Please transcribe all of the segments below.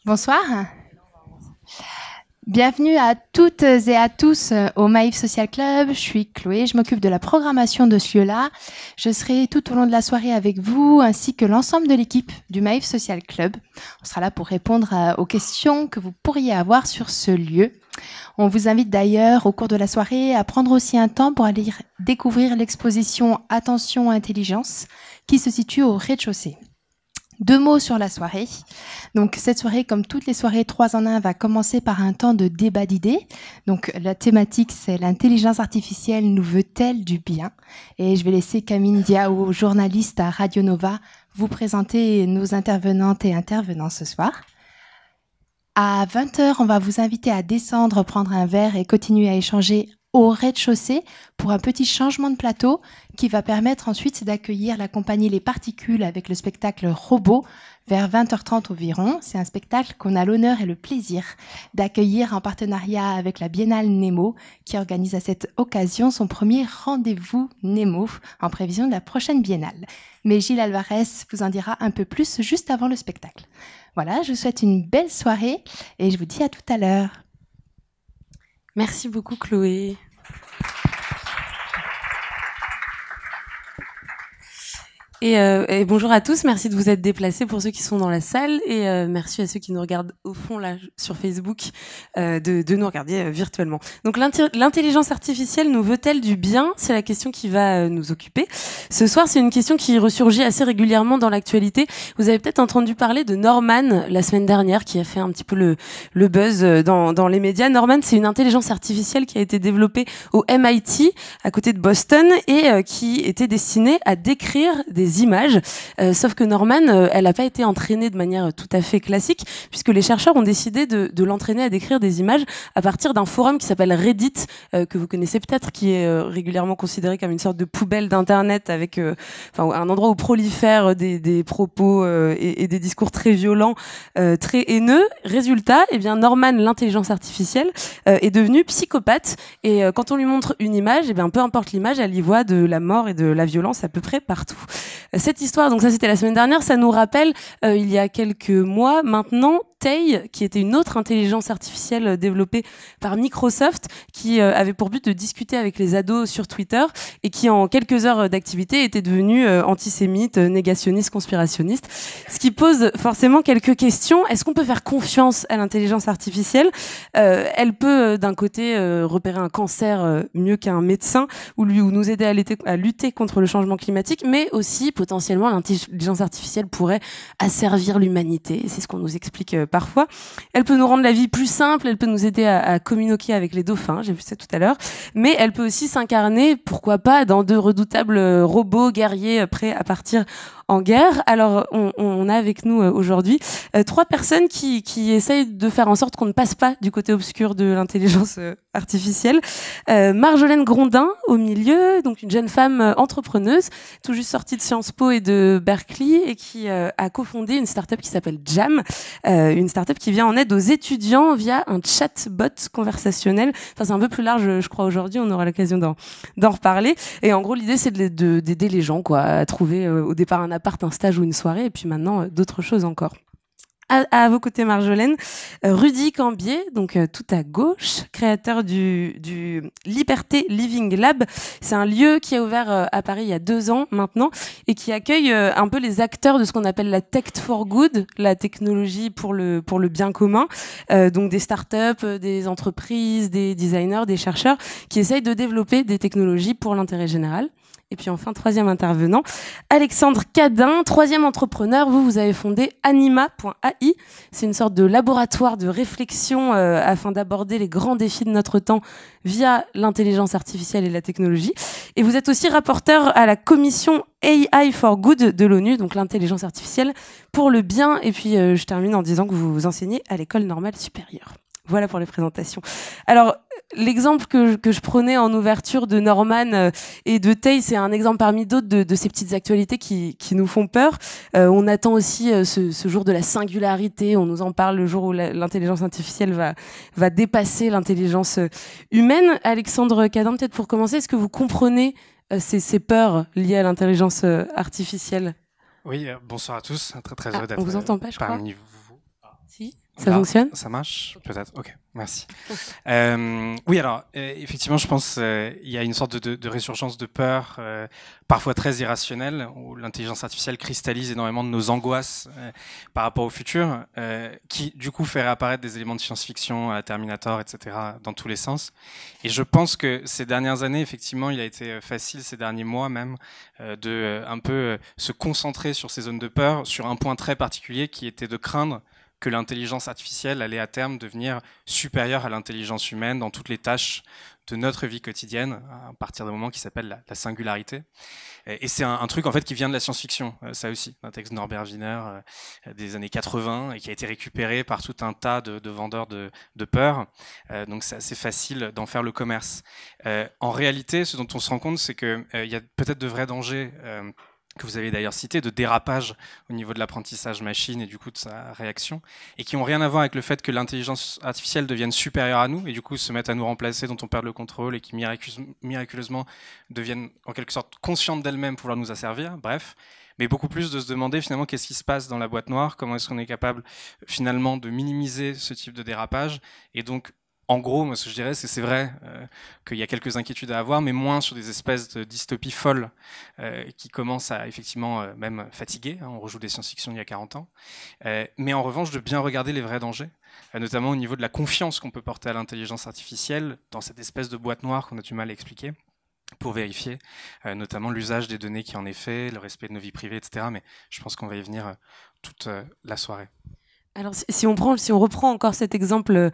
Bonsoir. Bienvenue à toutes et à tous au Maïf Social Club. Je suis Chloé, je m'occupe de la programmation de ce lieu-là. Je serai tout au long de la soirée avec vous ainsi que l'ensemble de l'équipe du Maïf Social Club. On sera là pour répondre aux questions que vous pourriez avoir sur ce lieu. On vous invite d'ailleurs au cours de la soirée à prendre aussi un temps pour aller découvrir l'exposition Attention Intelligence qui se situe au rez-de-chaussée. 2 mots sur la soirée. Donc cette soirée, comme toutes les soirées 3 en 1, va commencer par un temps de débat d'idées. Donc la thématique, c'est l'intelligence artificielle nous veut-elle du bien? Et je vais laisser Camille Diao, journaliste à Radio Nova, vous présenter nos intervenantes et intervenants ce soir. À 20h, on va vous inviter à descendre, prendre un verre et continuer à échanger au rez-de-chaussée pour un petit changement de plateau qui va permettre ensuite d'accueillir la compagnie Les Particules avec le spectacle Robot vers 20h30 environ. C'est un spectacle qu'on a l'honneur et le plaisir d'accueillir en partenariat avec la Biennale Nemo qui organise à cette occasion son premier rendez-vous Nemo en prévision de la prochaine Biennale. Mais Gilles Alvarez vous en dira un peu plus juste avant le spectacle. Voilà, je vous souhaite une belle soirée et je vous dis à tout à l'heure. Merci beaucoup Chloé. Et bonjour à tous, merci de vous être déplacés pour ceux qui sont dans la salle et merci à ceux qui nous regardent au fond là sur Facebook de nous regarder virtuellement. Donc l'intelligence artificielle nous veut-elle du bien? C'est la question qui va nous occuper. Ce soir, c'est une question qui ressurgit assez régulièrement dans l'actualité. Vous avez peut-être entendu parler de Norman la semaine dernière qui a fait un petit peu le buzz dans les médias. Norman, c'est une intelligence artificielle qui a été développée au MIT à côté de Boston et qui était destinée à décrire des images, sauf que Norman, elle n'a pas été entraînée de manière tout à fait classique, puisque les chercheurs ont décidé de l'entraîner à décrire des images à partir d'un forum qui s'appelle Reddit, que vous connaissez peut-être, qui est régulièrement considéré comme une sorte de poubelle d'internet avec un endroit où prolifèrent des propos et des discours très violents, très haineux. Résultat, eh bien Norman, l'intelligence artificielle, est devenue psychopathe et quand on lui montre une image, eh bien peu importe l'image, elle y voit de la mort et de la violence à peu près partout. Cette histoire, donc ça c'était la semaine dernière, ça nous rappelle il y a quelques mois maintenant Tay, qui était une autre intelligence artificielle développée par Microsoft, qui avait pour but de discuter avec les ados sur Twitter et qui en quelques heures d'activité était devenue antisémite, négationniste, conspirationniste. Ce qui pose forcément quelques questions. Est-ce qu'on peut faire confiance à l'intelligence artificielle? Elle peut d'un côté repérer un cancer mieux qu'un médecin ou nous aider à lutter contre le changement climatique, mais aussi potentiellement l'intelligence artificielle pourrait asservir l'humanité. C'est ce qu'on nous explique parfois. Elle peut nous rendre la vie plus simple, elle peut nous aider à communiquer avec les dauphins, j'ai vu ça tout à l'heure, mais elle peut aussi s'incarner, pourquoi pas, dans de redoutables robots guerriers prêts à partir en guerre. Alors, on a avec nous aujourd'hui 3 personnes qui essayent de faire en sorte qu'on ne passe pas du côté obscur de l'intelligence artificielle. Marjolaine Grondin au milieu, donc une jeune femme entrepreneuse, tout juste sortie de Sciences Po et de Berkeley et qui a cofondé une start-up qui s'appelle Jam, une start-up qui vient en aide aux étudiants via un chatbot conversationnel. Enfin, c'est un peu plus large, je crois, aujourd'hui, on aura l'occasion d'en reparler. Et en gros, l'idée, c'est d'aider les gens, quoi, à trouver au départ un appart, un stage ou une soirée, et puis maintenant d'autres choses encore. À vos côtés, Marjolaine, Rudy Cambier, donc tout à gauche, créateur du Liberté Living Lab. C'est un lieu qui a ouvert à Paris il y a 2 ans maintenant et qui accueille un peu les acteurs de ce qu'on appelle la tech for good, la technologie pour le bien commun. Donc des startups, des entreprises, des designers, des chercheurs qui essayent de développer des technologies pour l'intérêt général. Et puis enfin, 3e intervenant, Alexandre Cadin, 3e entrepreneur. Vous avez fondé Anima.ai. C'est une sorte de laboratoire de réflexion afin d'aborder les grands défis de notre temps via l'intelligence artificielle et la technologie. Et vous êtes aussi rapporteur à la commission AI for Good de l'ONU, donc l'intelligence artificielle pour le bien. Et puis je termine en disant que vous enseignez à l'École normale supérieure. Voilà pour les présentations. Alors, l'exemple que je prenais en ouverture de Norman et de Tay, c'est un exemple parmi d'autres de ces petites actualités qui nous font peur. On attend aussi ce jour de la singularité. On nous en parle le jour où l'intelligence artificielle va dépasser l'intelligence humaine. Alexandre Cadin, peut-être pour commencer, est-ce que vous comprenez ces peurs liées à l'intelligence artificielle? Oui, bonsoir à tous. Très heureux d'être on vous entend pas, je crois. parmi vous. Si. Ça fonctionne ? Ça marche ? Peut-être. Ok, merci. Oui, alors, effectivement, je pense il y a une sorte de résurgence de peur, parfois très irrationnelle, où l'intelligence artificielle cristallise énormément de nos angoisses par rapport au futur, qui, du coup, fait réapparaître des éléments de science-fiction à la Terminator, etc., dans tous les sens. Et je pense que ces dernières années, effectivement, il a été facile, ces derniers mois même, de un peu se concentrer sur ces zones de peur, sur un point très particulier qui était de craindre que l'intelligence artificielle allait à terme devenir supérieure à l'intelligence humaine dans toutes les tâches de notre vie quotidienne, à partir d'un moment qui s'appelle la singularité. Et c'est un truc en fait qui vient de la science-fiction, ça aussi, un texte de Norbert Wiener des années 80 et qui a été récupéré par tout un tas de vendeurs de peur. Donc c'est assez facile d'en faire le commerce. En réalité, ce dont on se rend compte, c'est qu'il y a peut-être de vrais dangers que vous avez d'ailleurs cité, de dérapage au niveau de l'apprentissage machine et du coup de sa réaction, et qui n'ont rien à voir avec le fait que l'intelligence artificielle devienne supérieure à nous et du coup se mette à nous remplacer, dont on perd le contrôle et qui miraculeusement deviennent en quelque sorte conscientes d'elles-mêmes pour pouvoir nous asservir, bref. Mais beaucoup plus de se demander finalement qu'est-ce qui se passe dans la boîte noire, comment est-ce qu'on est capable finalement de minimiser ce type de dérapage, et donc en gros, moi, ce que je dirais, c'est vrai qu'il y a quelques inquiétudes à avoir, mais moins sur des espèces de dystopies folles qui commencent à effectivement même fatiguer. Hein, on rejoue des science-fiction il y a 40 ans. Mais en revanche, de bien regarder les vrais dangers, notamment au niveau de la confiance qu'on peut porter à l'intelligence artificielle dans cette espèce de boîte noire qu'on a du mal à expliquer, pour vérifier notamment l'usage des données qui en est fait, le respect de nos vies privées, etc. Mais je pense qu'on va y venir toute la soirée. Alors, si on reprend encore cet exemple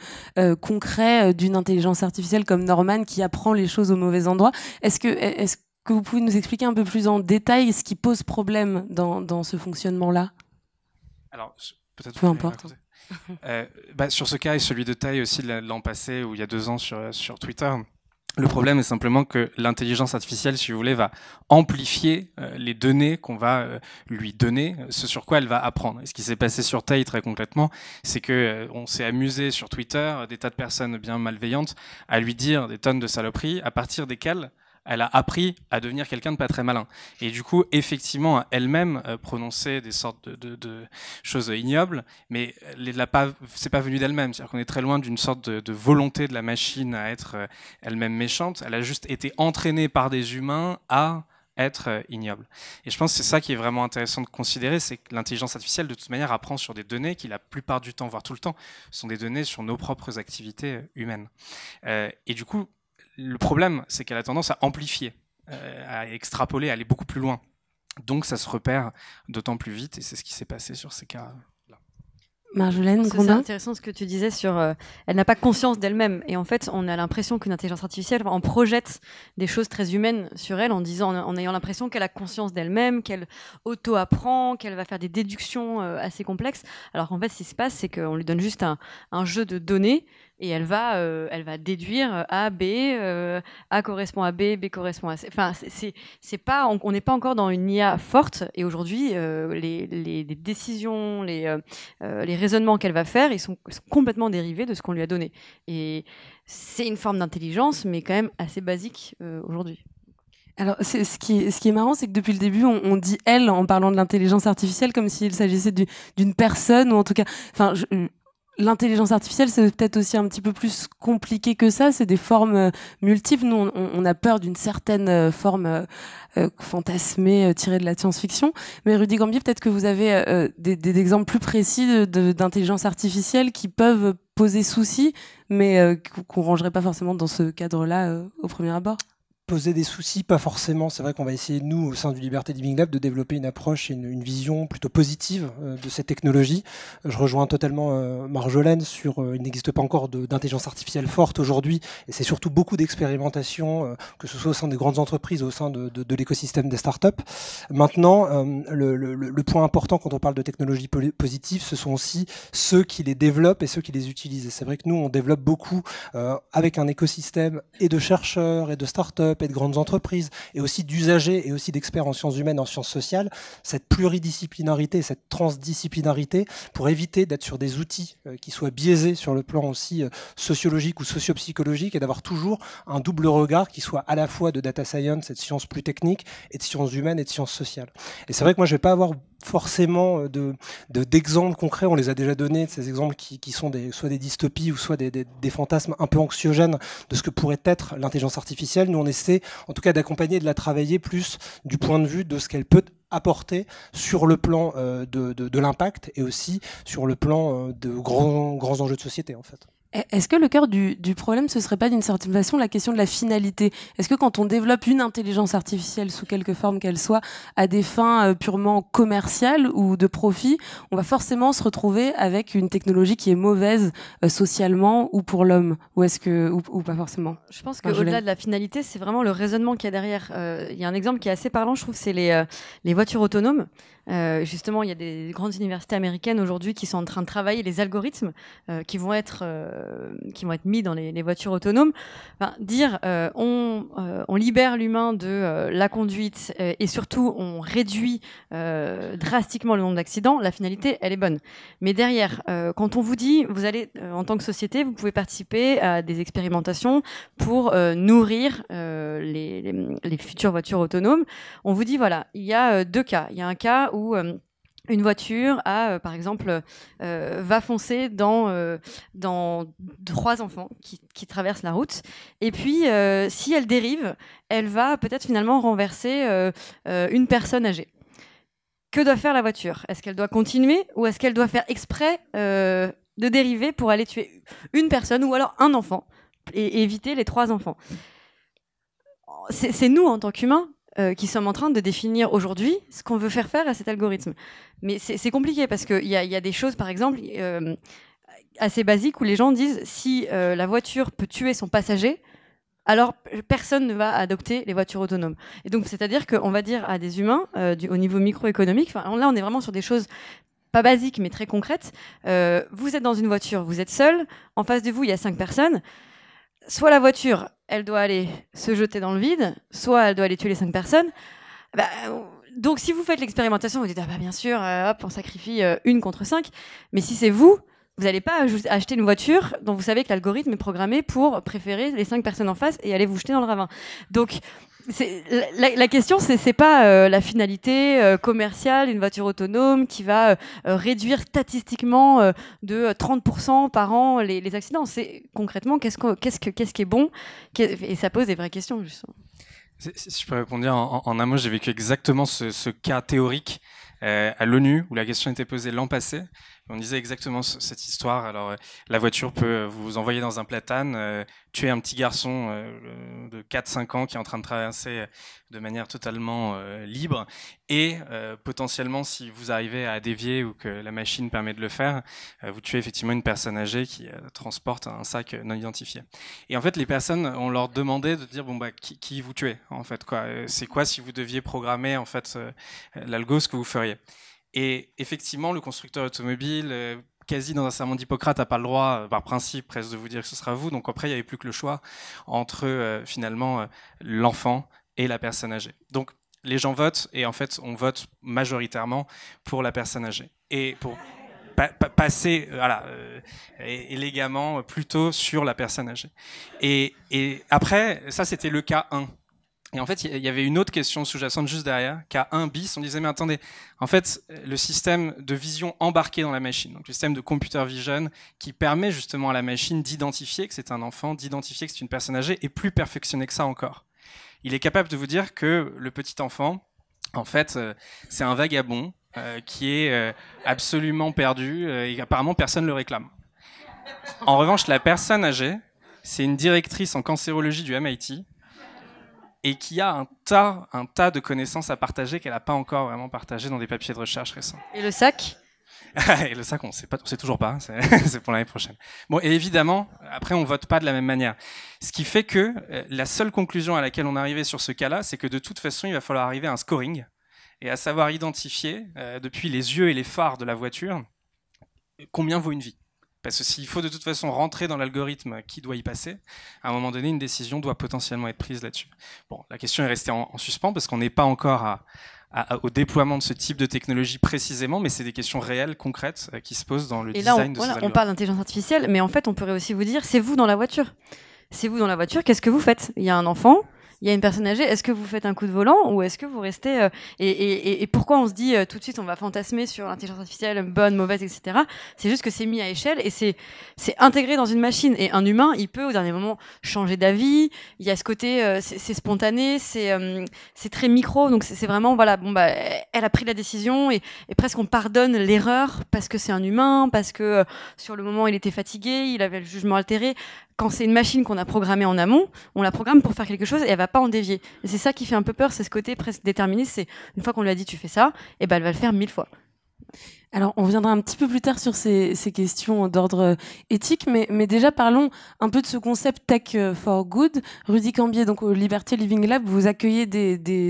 concret d'une intelligence artificielle comme Norman qui apprend les choses au mauvais endroit, est-ce que vous pouvez nous expliquer un peu plus en détail ce qui pose problème dans ce fonctionnement-là ? Alors, peut-être peu importe. Sur ce cas et celui de Taille aussi l'an passé ou il y a 2 ans sur Twitter. Le problème est simplement que l'intelligence artificielle, si vous voulez, va amplifier les données qu'on va lui donner, ce sur quoi elle va apprendre. Et ce qui s'est passé sur Tay très concrètement, c'est que on s'est amusé sur Twitter, des tas de personnes bien malveillantes, à lui dire des tonnes de saloperies, à partir desquelles elle a appris à devenir quelqu'un de pas très malin. Et du coup, effectivement, elle-même prononçait des sortes de choses ignobles, mais c'est pas venu d'elle-même. C'est-à-dire qu'on est très loin d'une sorte de volonté de la machine à être elle-même méchante. Elle a juste été entraînée par des humains à être ignoble. Et je pense que c'est ça qui est vraiment intéressant de considérer, c'est que l'intelligence artificielle, de toute manière, apprend sur des données qui, la plupart du temps, voire tout le temps, sont des données sur nos propres activités humaines. Et du coup, le problème, c'est qu'elle a tendance à amplifier, à extrapoler, à aller beaucoup plus loin. Donc, ça se repère d'autant plus vite, et c'est ce qui s'est passé sur ces cas-là. Marjolaine Grondin. C'est intéressant ce que tu disais sur elle n'a pas conscience d'elle-même, et en fait on a l'impression qu'une intelligence artificielle en projette des choses très humaines sur elle en disant, en ayant l'impression qu'elle a conscience d'elle-même, qu'elle auto-apprend, qu'elle va faire des déductions assez complexes, alors qu'en fait ce qui se passe c'est qu'on lui donne juste un jeu de données et elle va déduire A, B, A correspond à B, B correspond à C. Enfin, c'est pas, on n'est pas encore dans une IA forte. Et aujourd'hui, les décisions, les raisonnements qu'elle va faire, ils sont complètement dérivés de ce qu'on lui a donné. Et c'est une forme d'intelligence, mais quand même assez basique aujourd'hui. Alors, ce qui est marrant, c'est que depuis le début, on dit elle en parlant de l'intelligence artificielle comme s'il s'agissait d'une personne, ou en tout cas, enfin. L'intelligence artificielle, c'est peut-être aussi un petit peu plus compliqué que ça. C'est des formes multiples. Nous, on a peur d'une certaine forme fantasmée tirée de la science-fiction. Mais Rudy Gambier, peut-être que vous avez des exemples plus précis d'intelligence artificielle qui peuvent poser souci, mais qu'on rangerait pas forcément dans ce cadre-là au premier abord. Poser des soucis, pas forcément. C'est vrai qu'on va essayer, nous, au sein du Liberté Living Lab, de développer une approche et une vision plutôt positive de cette technologie. Je rejoins totalement Marjolaine sur il n'existe pas encore d'intelligence artificielle forte aujourd'hui, et c'est surtout beaucoup d'expérimentation, que ce soit au sein des grandes entreprises, au sein de l'écosystème des startups. Maintenant, le point important quand on parle de technologie positive, ce sont aussi ceux qui les développent et ceux qui les utilisent. Et c'est vrai que nous, on développe beaucoup avec un écosystème et de chercheurs et de startups et de grandes entreprises, et aussi d'usagers et aussi d'experts en sciences humaines, en sciences sociales, cette pluridisciplinarité, cette transdisciplinarité, pour éviter d'être sur des outils qui soient biaisés sur le plan aussi sociologique ou sociopsychologique, et d'avoir toujours un double regard qui soit à la fois de data science et de sciences plus techniques, et de sciences humaines et de sciences sociales. Et c'est vrai que moi, je vais pas avoir forcément d'exemples concrets. On les a déjà donnés, de ces exemples qui sont soit des dystopies ou soit des fantasmes un peu anxiogènes de ce que pourrait être l'intelligence artificielle. Nous, on essaie en tout cas d'accompagner et de la travailler plus du point de vue de ce qu'elle peut apporter sur le plan de l'impact et aussi sur le plan de grands enjeux de société, en fait. Est-ce que le cœur du problème, ce serait pas d'une certaine façon la question de la finalité? Est-ce que quand on développe une intelligence artificielle, sous quelque forme qu'elle soit, à des fins purement commerciales ou de profit, on va forcément se retrouver avec une technologie qui est mauvaise socialement ou pour l'homme? Ou est-ce que ou pas forcément? Je pense qu'au-delà de la finalité, c'est vraiment le raisonnement qu'il y a derrière. Il y a un exemple qui est assez parlant, je trouve, c'est les voitures autonomes. Justement, il y a des grandes universités américaines aujourd'hui qui sont en train de travailler les algorithmes qui vont être mis dans les voitures autonomes. Enfin, on libère l'humain de la conduite et surtout on réduit drastiquement le nombre d'accidents. La finalité, elle est bonne. Mais derrière, quand on vous dit, vous allez en tant que société, vous pouvez participer à des expérimentations pour nourrir les futures voitures autonomes. On vous dit voilà, il y a deux cas. Il y a un cas où une voiture par exemple, va foncer dans 3 enfants qui traversent la route. Et puis, si elle dérive, elle va peut-être finalement renverser une personne âgée. Que doit faire la voiture? Est-ce qu'elle doit continuer ou est-ce qu'elle doit faire exprès de dériver pour aller tuer une personne ou alors un enfant et éviter les 3 enfants? C'est nous, en tant qu'humains, qui sommes en train de définir aujourd'hui ce qu'on veut faire à cet algorithme. Mais c'est compliqué parce qu'il y a des choses, par exemple, assez basiques où les gens disent si la voiture peut tuer son passager, alors personne ne va adopter les voitures autonomes. Et donc, c'est-à-dire qu'on va dire à des humains, au niveau microéconomique, là, on est vraiment sur des choses pas basiques, mais très concrètes. Vous êtes dans une voiture, vous êtes seul, en face de vous, il y a 5 personnes. Soit la voiture, elle doit aller se jeter dans le vide, soit elle doit aller tuer les 5 personnes. Donc, si vous faites l'expérimentation, vous dites, bien sûr, hop, on sacrifie 1 contre 5. Mais si c'est vous n'allez pas acheter une voiture dont vous savez que l'algorithme est programmé pour préférer les 5 personnes en face et aller vous jeter dans le ravin. Donc, la question, c'est pas la finalité commerciale d'une voiture autonome qui va réduire statistiquement de 30% par an les accidents. C'est concrètement qu'est-ce qui est bon, et ça pose des vraies questions justement. Si je peux répondre en un mot, j'ai vécu exactement ce cas théorique à l'ONU où la question était posée l'an passé. On disait exactement cette histoire. Alors, la voiture peut vous envoyer dans un platane, tuer un petit garçon de 4-5 ans qui est en train de traverser de manière totalement libre. Et potentiellement, si vous arrivez à dévier ou que la machine permet de le faire, vous tuez effectivement une personne âgée qui transporte un sac non identifié. Et en fait, les personnes, on leur demandait de dire qui vous tuez en fait, quoi. C'est quoi si vous deviez programmer en fait l'algo, ce que vous feriez. Et effectivement, le constructeur automobile, quasi dans un serment d'Hippocrate, n'a pas le droit, par principe, presque, de vous dire que ce sera vous. Donc après, il n'y avait plus que le choix entre finalement l'enfant et la personne âgée. Donc les gens votent et en fait, on vote majoritairement pour la personne âgée. Et pour passer élégamment plutôt sur la personne âgée. Et après, ça c'était le cas 1. Et en fait, il y avait une autre question sous-jacente juste derrière, cas 1 bis. On disait, mais attendez, en fait, le système de vision embarqué dans la machine, donc le système de computer vision qui permet justement à la machine d'identifier que c'est un enfant, d'identifier que c'est une personne âgée, est plus perfectionné que ça encore. Il est capable de vous dire que le petit enfant, en fait, c'est un vagabond qui est absolument perdu et apparemment personne ne le réclame. En revanche, la personne âgée, c'est une directrice en cancérologie du MIT et qui a un tas de connaissances à partager qu'elle n'a pas encore vraiment partagé dans des papiers de recherche récents. Et le sac ? Et le sac, on sait toujours pas, c'est pour l'année prochaine. Bon, et évidemment, après, on vote pas de la même manière. Ce qui fait que la seule conclusion à laquelle on est arrivé sur ce cas-là, c'est que de toute façon, il va falloir arriver à un scoring et à savoir identifier, depuis les yeux et les phares de la voiture, combien vaut une vie. Parce que s'il faut de toute façon rentrer dans l'algorithme qui doit y passer, à un moment donné, une décision doit potentiellement être prise là-dessus. Bon, la question est restée en suspens parce qu'on n'est pas encore au déploiement de ce type de technologie précisément, mais c'est des questions réelles, concrètes, qui se posent dans le design de ces algorithmes. On parle d'intelligence artificielle, mais en fait, on pourrait aussi vous dire, c'est vous dans la voiture. C'est vous dans la voiture, qu'est-ce que vous faites ? Il y a un enfant, il y a une personne âgée, est-ce que vous faites un coup de volant ou est-ce que vous restez et pourquoi on se dit tout de suite on va fantasmer sur l'intelligence artificielle bonne, mauvaise, etc. C'est juste que c'est mis à échelle et c'est intégré dans une machine et un humain il peut au dernier moment changer d'avis. Il y a ce côté c'est spontané, c'est très micro, donc c'est vraiment voilà elle a pris la décision et presque on pardonne l'erreur parce que c'est un humain, parce que sur le moment il était fatigué, il avait le jugement altéré. Quand c'est une machine qu'on a programmée en amont, on la programme pour faire quelque chose et elle va pas en dévier. Et c'est ça qui fait un peu peur, c'est ce côté presque déterministe. C'est une fois qu'on lui a dit tu fais ça, et ben elle va le faire 1000 fois. Alors, on viendra un petit peu plus tard sur ces questions d'ordre éthique, mais déjà parlons un peu de ce concept Tech for Good. Rudy Cambier, donc au Liberté Living Lab, vous accueillez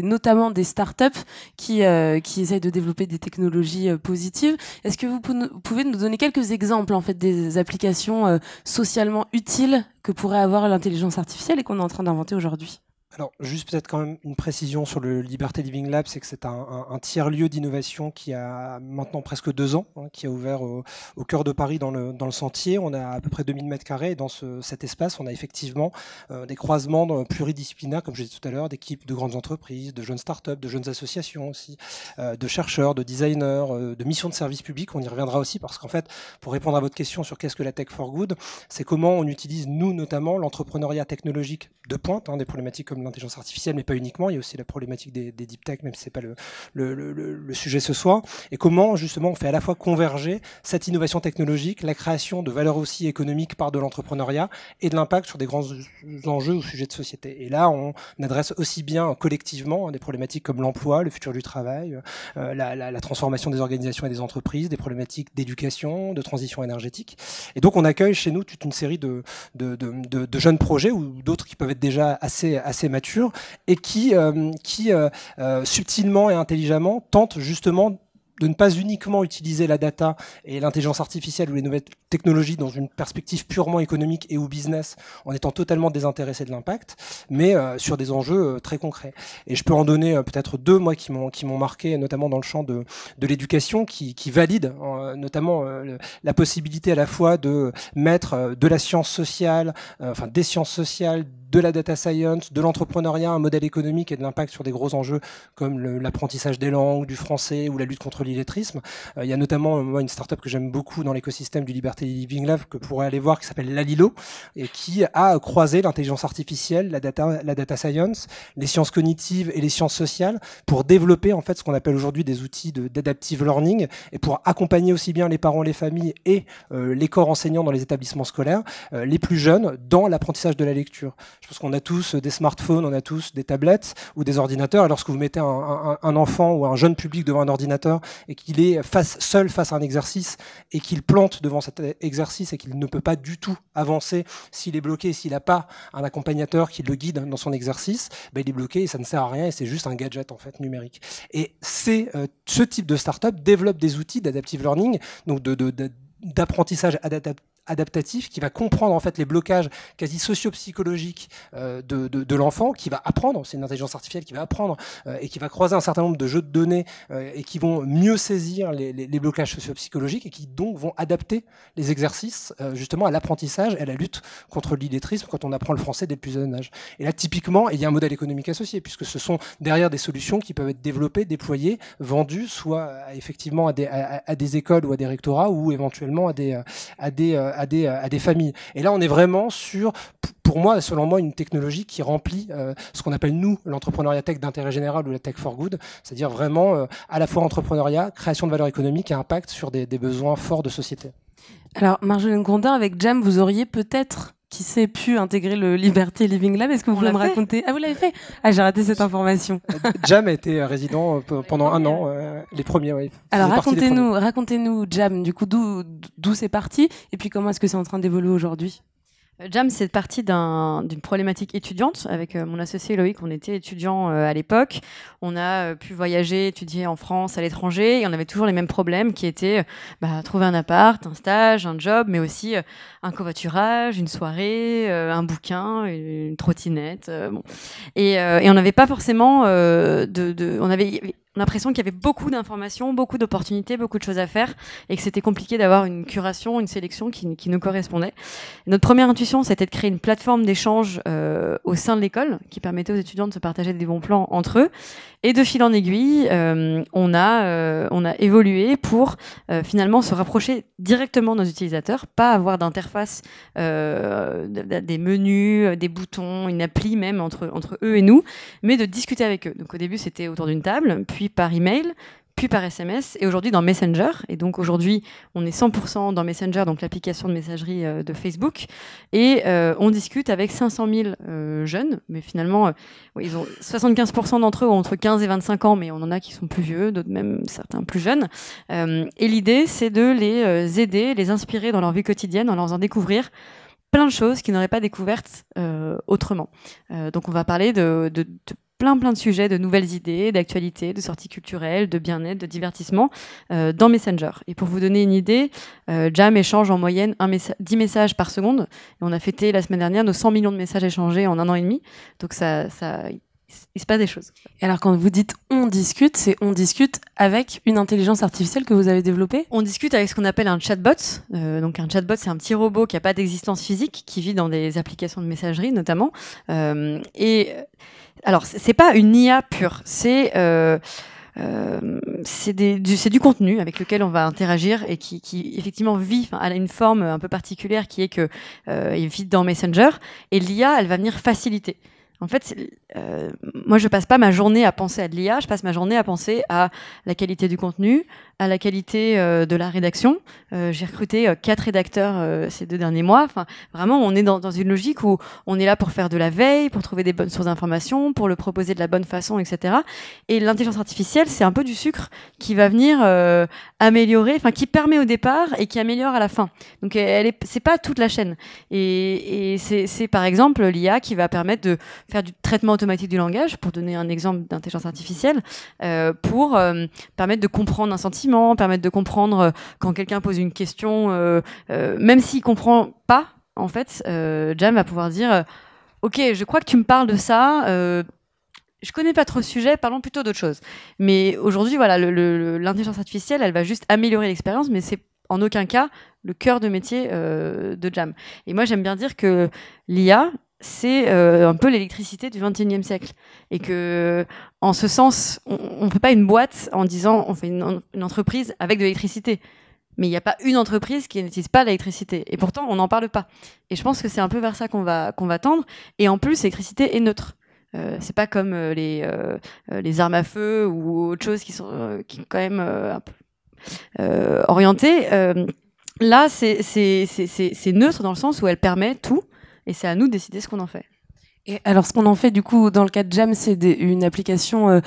notamment des startups qui essayent de développer des technologies positives. Est-ce que vous pouvez nous donner quelques exemples en fait des applications socialement utiles que pourrait avoir l'intelligence artificielle et qu'on est en train d'inventer aujourd'hui ? Alors, juste peut-être quand même une précision sur le Liberté Living Lab, c'est que c'est un tiers-lieu d'innovation qui a maintenant presque 2 ans, qui a ouvert au cœur de Paris dans le Sentier. On a à peu près 2000 m² et dans cet espace, on a effectivement des croisements pluridisciplinaires, comme je disais tout à l'heure, d'équipes de grandes entreprises, de jeunes startups, de jeunes associations aussi, de chercheurs, de designers, de missions de service public. On y reviendra aussi parce qu'en fait, pour répondre à votre question sur qu'est-ce que la Tech for Good, c'est comment on utilise, nous notamment, l'entrepreneuriat technologique de pointe, des problématiques comme l'intelligence artificielle, mais pas uniquement. Il y a aussi la problématique des deep tech, même si c'est pas le sujet ce soir. Et comment, justement, on fait à la fois converger cette innovation technologique, la création de valeur aussi économique par de l'entrepreneuriat et de l'impact sur des grands enjeux ou sujets de société. Et là, on adresse aussi bien collectivement des problématiques comme l'emploi, le futur du travail, la transformation des organisations et des entreprises, des problématiques d'éducation, de transition énergétique. Et donc, on accueille chez nous toute une série de jeunes projets ou d'autres qui peuvent être déjà assez matures et qui subtilement et intelligemment tentent justement de ne pas uniquement utiliser la data et l'intelligence artificielle ou les nouvelles technologies dans une perspective purement économique et ou business, en étant totalement désintéressé de l'impact, mais sur des enjeux très concrets. Et je peux en donner peut-être 2, moi, qui m'ont marqué, notamment dans le champ de l'éducation, qui valident notamment la possibilité à la fois de mettre de la science sociale, des sciences sociales, de la data science, de l'entrepreneuriat, un modèle économique et de l'impact sur des gros enjeux comme l'apprentissage des langues, du français ou la lutte contre l'illettrisme. Il y a notamment une startup que j'aime beaucoup dans l'écosystème du Liberty Living Lab que vous pourrez aller voir, qui s'appelle Lalilo et qui a croisé l'intelligence artificielle, la data science, les sciences cognitives et les sciences sociales pour développer en fait ce qu'on appelle aujourd'hui des outils d'adaptive learning et pour accompagner aussi bien les parents, les familles et les corps enseignants dans les établissements scolaires, les plus jeunes dans l'apprentissage de la lecture. Je pense qu'on a tous des smartphones, on a tous des tablettes ou des ordinateurs. Et lorsque vous mettez un enfant ou un jeune public devant un ordinateur et qu'il est seul face à un exercice et qu'il plante devant cet exercice et qu'il ne peut pas du tout avancer s'il est bloqué, s'il n'a pas un accompagnateur qui le guide dans son exercice, il est bloqué et ça ne sert à rien et c'est juste un gadget en fait numérique. Et ce type de start-up développe des outils d'adaptive learning, donc d'apprentissage adaptatif qui va comprendre en fait les blocages quasi socio-psychologiques de l'enfant, qui va apprendre, c'est une intelligence artificielle qui va apprendre et qui va croiser un certain nombre de jeux de données et qui vont mieux saisir les blocages socio-psychologiques et qui donc vont adapter les exercices justement à l'apprentissage et à la lutte contre l'illettrisme quand on apprend le français dès le plus jeune âge. Et là typiquement, il y a un modèle économique associé puisque ce sont derrière des solutions qui peuvent être développées, déployées, vendues soit effectivement à des écoles ou à des rectorats ou éventuellement à des familles. Et là, on est vraiment sur, pour moi, selon moi, une technologie qui remplit ce qu'on appelle, nous, l'entrepreneuriat tech d'intérêt général ou la tech for good, c'est-à-dire vraiment à la fois entrepreneuriat, création de valeur économique et impact sur des besoins forts de société. Alors, Marjolaine Grondin, avec Jam, vous auriez peut-être qui s'est pu intégrer le Liberty Living Lab. Est-ce que vous pouvez me raconter? Ah, vous l'avez fait? Ah, j'ai raté cette information. Jam a été résident pendant 1 an, les premiers, oui. Alors racontez-nous, Jam, du coup, d'où c'est parti et puis comment est-ce que c'est en train d'évoluer aujourd'hui? Jam, c'est parti d'une problématique étudiante. Avec mon associé Loïc, on était étudiants à l'époque. On a pu voyager, étudier en France, à l'étranger, et on avait toujours les mêmes problèmes qui étaient trouver un appart, un stage, un job, mais aussi un covoiturage, une soirée, un bouquin, une trottinette. Bon. Et on n'avait pas forcément l'impression qu'il y avait beaucoup d'informations, beaucoup d'opportunités, beaucoup de choses à faire et que c'était compliqué d'avoir une curation, une sélection qui nous correspondait. Et notre première intuition, c'était de créer une plateforme d'échange au sein de l'école qui permettait aux étudiants de se partager des bons plans entre eux. Et de fil en aiguille, on a évolué pour finalement se rapprocher directement de nos utilisateurs, pas avoir d'interface, des menus, des boutons, une appli même entre eux et nous, mais de discuter avec eux. Donc au début, c'était autour d'une table, puis par email, puis par SMS, et aujourd'hui dans Messenger. Et donc aujourd'hui, on est 100% dans Messenger, donc l'application de messagerie de Facebook, et on discute avec 500 000 jeunes, mais finalement, ils ont 75% d'entre eux ont entre 15 et 25 ans, mais on en a qui sont plus vieux, d'autres même certains plus jeunes. Et l'idée, c'est de les aider, les inspirer dans leur vie quotidienne, en leur faisant découvrir plein de choses qu'ils n'auraient pas découvertes autrement. Donc on va parler de plein de sujets, de nouvelles idées, d'actualités, de sorties culturelles, de bien-être, de divertissement dans Messenger. Et pour vous donner une idée, Jam échange en moyenne 10 messages par seconde. Et on a fêté la semaine dernière nos 100 millions de messages échangés en 1 an et demi. Donc il se passe des choses. Et alors quand vous dites on discute, c'est on discute avec une intelligence artificielle que vous avez développée? On discute avec ce qu'on appelle un chatbot. Donc un chatbot, c'est un petit robot qui n'a pas d'existence physique, qui vit dans des applications de messagerie notamment. Alors c'est pas une IA pure, c'est du contenu avec lequel on va interagir et qui effectivement vit, elle a une forme un peu particulière qui est que il vit dans Messenger, et l'IA, elle va venir faciliter. En fait, moi, je passe pas ma journée à penser à de l'IA, je passe ma journée à penser à la qualité du contenu, à la qualité de la rédaction. J'ai recruté 4 rédacteurs ces 2 derniers mois. Enfin, vraiment, on est dans une logique où on est là pour faire de la veille, pour trouver des bonnes sources d'informations, pour le proposer de la bonne façon, etc. Et l'intelligence artificielle, c'est un peu du sucre qui va venir améliorer, enfin, qui permet au départ et qui améliore à la fin. Donc, c'est pas toute la chaîne. Et c'est par exemple l'IA qui va permettre de faire du traitement automatique du langage, pour donner un exemple d'intelligence artificielle, pour permettre de comprendre un sentiment, permettre de comprendre quand quelqu'un pose une question, même s'il comprend pas, en fait, Jam va pouvoir dire ok, je crois que tu me parles de ça, je connais pas trop ce sujet, parlons plutôt d'autre chose. Mais aujourd'hui, voilà, l'intelligence artificielle, elle va juste améliorer l'expérience, mais c'est en aucun cas le cœur de métier de Jam. Et moi, j'aime bien dire que l'IA, c'est un peu l'électricité du XXIe siècle. Et que, en ce sens, on ne fait pas une boîte en disant on fait une entreprise avec de l'électricité. Mais il n'y a pas une entreprise qui n'utilise pas l'électricité. Et pourtant, on n'en parle pas. Et je pense que c'est un peu vers ça qu'on va tendre. Et en plus, l'électricité est neutre. C'est pas comme les armes à feu ou autre chose qui sont quand même un peu orientées. Là, c'est neutre dans le sens où elle permet tout. Et c'est à nous de décider ce qu'on en fait. Et alors, ce qu'on en fait, du coup, dans le cas de Jam, c'est une application,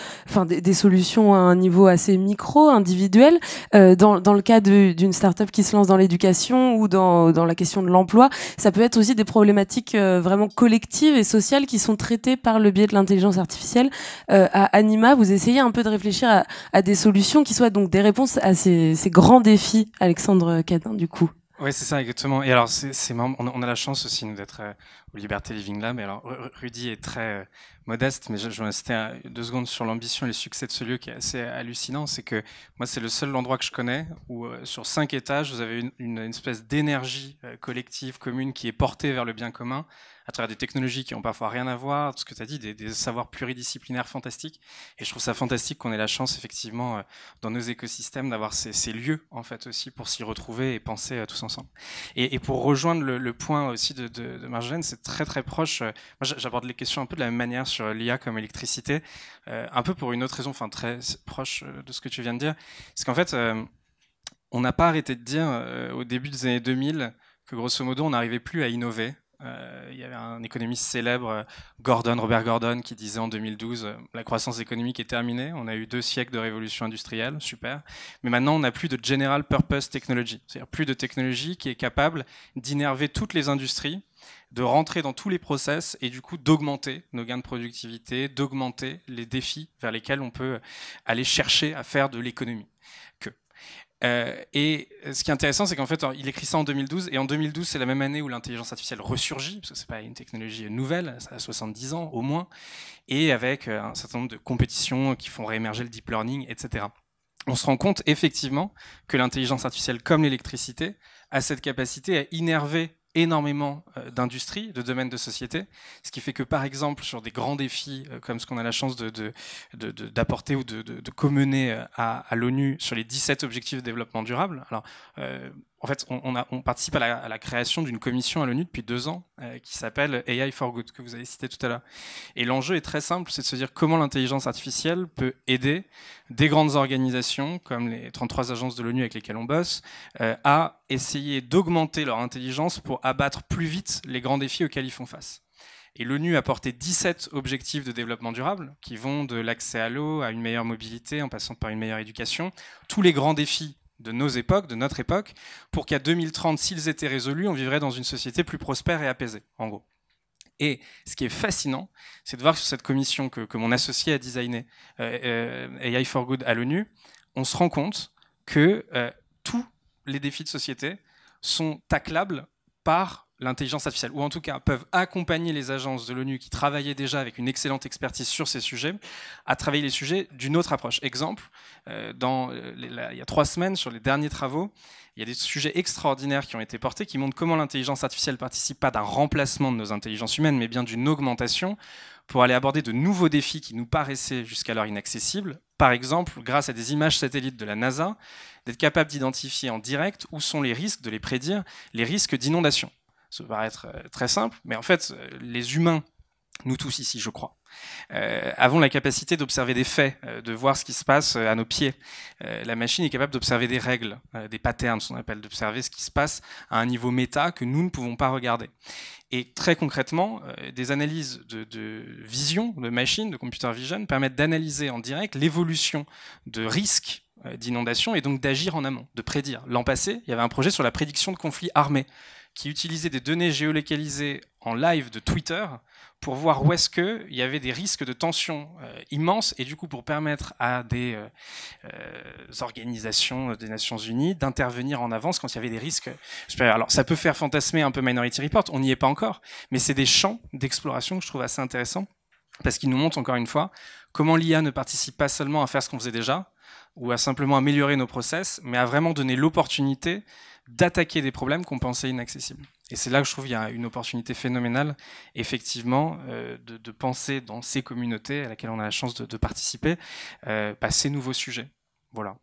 des solutions à un niveau assez micro, individuel. Dans le cas d'une start-up qui se lance dans l'éducation ou dans la question de l'emploi, ça peut être aussi des problématiques vraiment collectives et sociales qui sont traitées par le biais de l'intelligence artificielle. À Anima, vous essayez un peu de réfléchir à des solutions qui soient donc des réponses à ces grands défis, Alexandre Cadin, du coup. Oui, c'est ça, exactement. Et alors, c'est marrant, on a la chance aussi, nous, d'être au Liberté Living Lab. Et alors, Rudy est très modeste, mais je vais insister 2 secondes sur l'ambition et le succès de ce lieu qui est assez hallucinant. C'est que moi, c'est le seul endroit que je connais où, sur 5 étages, vous avez une espèce d'énergie collective, commune, qui est portée vers le bien commun, à travers des technologies qui ont parfois rien à voir, ce que tu as dit, des savoirs pluridisciplinaires fantastiques. Et je trouve ça fantastique qu'on ait la chance, effectivement, dans nos écosystèmes, d'avoir ces lieux, en fait, aussi, pour s'y retrouver et penser tous ensemble. Et pour rejoindre le point aussi de Marjolaine, c'est très, très proche. Moi, j'aborde les questions un peu de la même manière sur l'IA comme électricité, un peu pour une autre raison, enfin, très proche de ce que tu viens de dire. C'est qu'en fait, on n'a pas arrêté de dire, au début des années 2000, que grosso modo, on n'arrivait plus à innover. Il y avait un économiste célèbre, Robert Gordon, qui disait en 2012 la croissance économique est terminée, on a eu 2 siècles de révolution industrielle, super, mais maintenant on n'a plus de general purpose technology, c'est-à-dire plus de technologie qui est capable d'innerver toutes les industries, de rentrer dans tous les process et du coup d'augmenter nos gains de productivité, d'augmenter les défis vers lesquels on peut aller chercher à faire de l'économie. Et ce qui est intéressant, c'est qu'en fait, il écrit ça en 2012, et en 2012, c'est la même année où l'intelligence artificielle ressurgit, parce que c'est pas une technologie nouvelle, ça a 70 ans au moins, et avec un certain nombre de compétitions qui font réémerger le deep learning, etc. On se rend compte effectivement que l'intelligence artificielle, comme l'électricité, a cette capacité à innerver énormément d'industries, de domaines de société, ce qui fait que par exemple sur des grands défis comme ce qu'on a la chance d'apporter ou de co-mener à l'ONU sur les 17 objectifs de développement durable, alors en fait on participe à la création d'une commission à l'ONU depuis 2 ans qui s'appelle AI for Good, que vous avez cité tout à l'heure. Et l'enjeu est très simple, c'est de se dire comment l'intelligence artificielle peut aider des grandes organisations comme les 33 agences de l'ONU avec lesquelles on bosse à essayer d'augmenter leur intelligence pour abattre plus vite les grands défis auxquels ils font face. Et l'ONU a porté 17 objectifs de développement durable qui vont de l'accès à l'eau à une meilleure mobilité en passant par une meilleure éducation, tous les grands défis de nos époques, de notre époque, pour qu'à 2030, s'ils étaient résolus, on vivrait dans une société plus prospère et apaisée, en gros. Et ce qui est fascinant, c'est de voir que sur cette commission que mon associé a designée, AI for Good à l'ONU, on se rend compte que tous les défis de société sont taclables par l'intelligence artificielle, ou en tout cas peuvent accompagner les agences de l'ONU qui travaillaient déjà avec une excellente expertise sur ces sujets, à travailler les sujets d'une autre approche. Exemple, il y a 3 semaines, sur les derniers travaux, il y a des sujets extraordinaires qui ont été portés qui montrent comment l'intelligence artificielle participe pas d'un remplacement de nos intelligences humaines, mais bien d'une augmentation pour aller aborder de nouveaux défis qui nous paraissaient jusqu'alors inaccessibles. Par exemple, grâce à des images satellites de la NASA, d'être capable d'identifier en direct où sont les risques, de les prédire, les risques d'inondation. Ça peut paraître très simple, mais en fait, les humains, nous tous ici, je crois, avons la capacité d'observer des faits, de voir ce qui se passe à nos pieds. La machine est capable d'observer des règles, des patterns, ce qu'on appelle, d'observer ce qui se passe à un niveau méta que nous ne pouvons pas regarder. Et très concrètement, des analyses de vision, de machine, de computer vision, permettent d'analyser en direct l'évolution de risques d'inondation et donc d'agir en amont, de prédire. L'an passé, il y avait un projet sur la prédiction de conflits armés qui utilisait des données géolocalisées en live de Twitter pour voir où est-ce qu'il y avait des risques de tension immenses et du coup pour permettre à des organisations des Nations Unies d'intervenir en avance quand il y avait des risques. Alors ça peut faire fantasmer un peu Minority Report, on n'y est pas encore, mais c'est des champs d'exploration que je trouve assez intéressants parce qu'ils nous montrent encore une fois comment l'IA ne participe pas seulement à faire ce qu'on faisait déjà ou à simplement améliorer nos process, mais à vraiment donner l'opportunité d'attaquer des problèmes qu'on pensait inaccessibles. Et c'est là que je trouve qu'il y a une opportunité phénoménale, effectivement, de penser dans ces communautés à laquelle on a la chance de participer, ces nouveaux sujets. Voilà.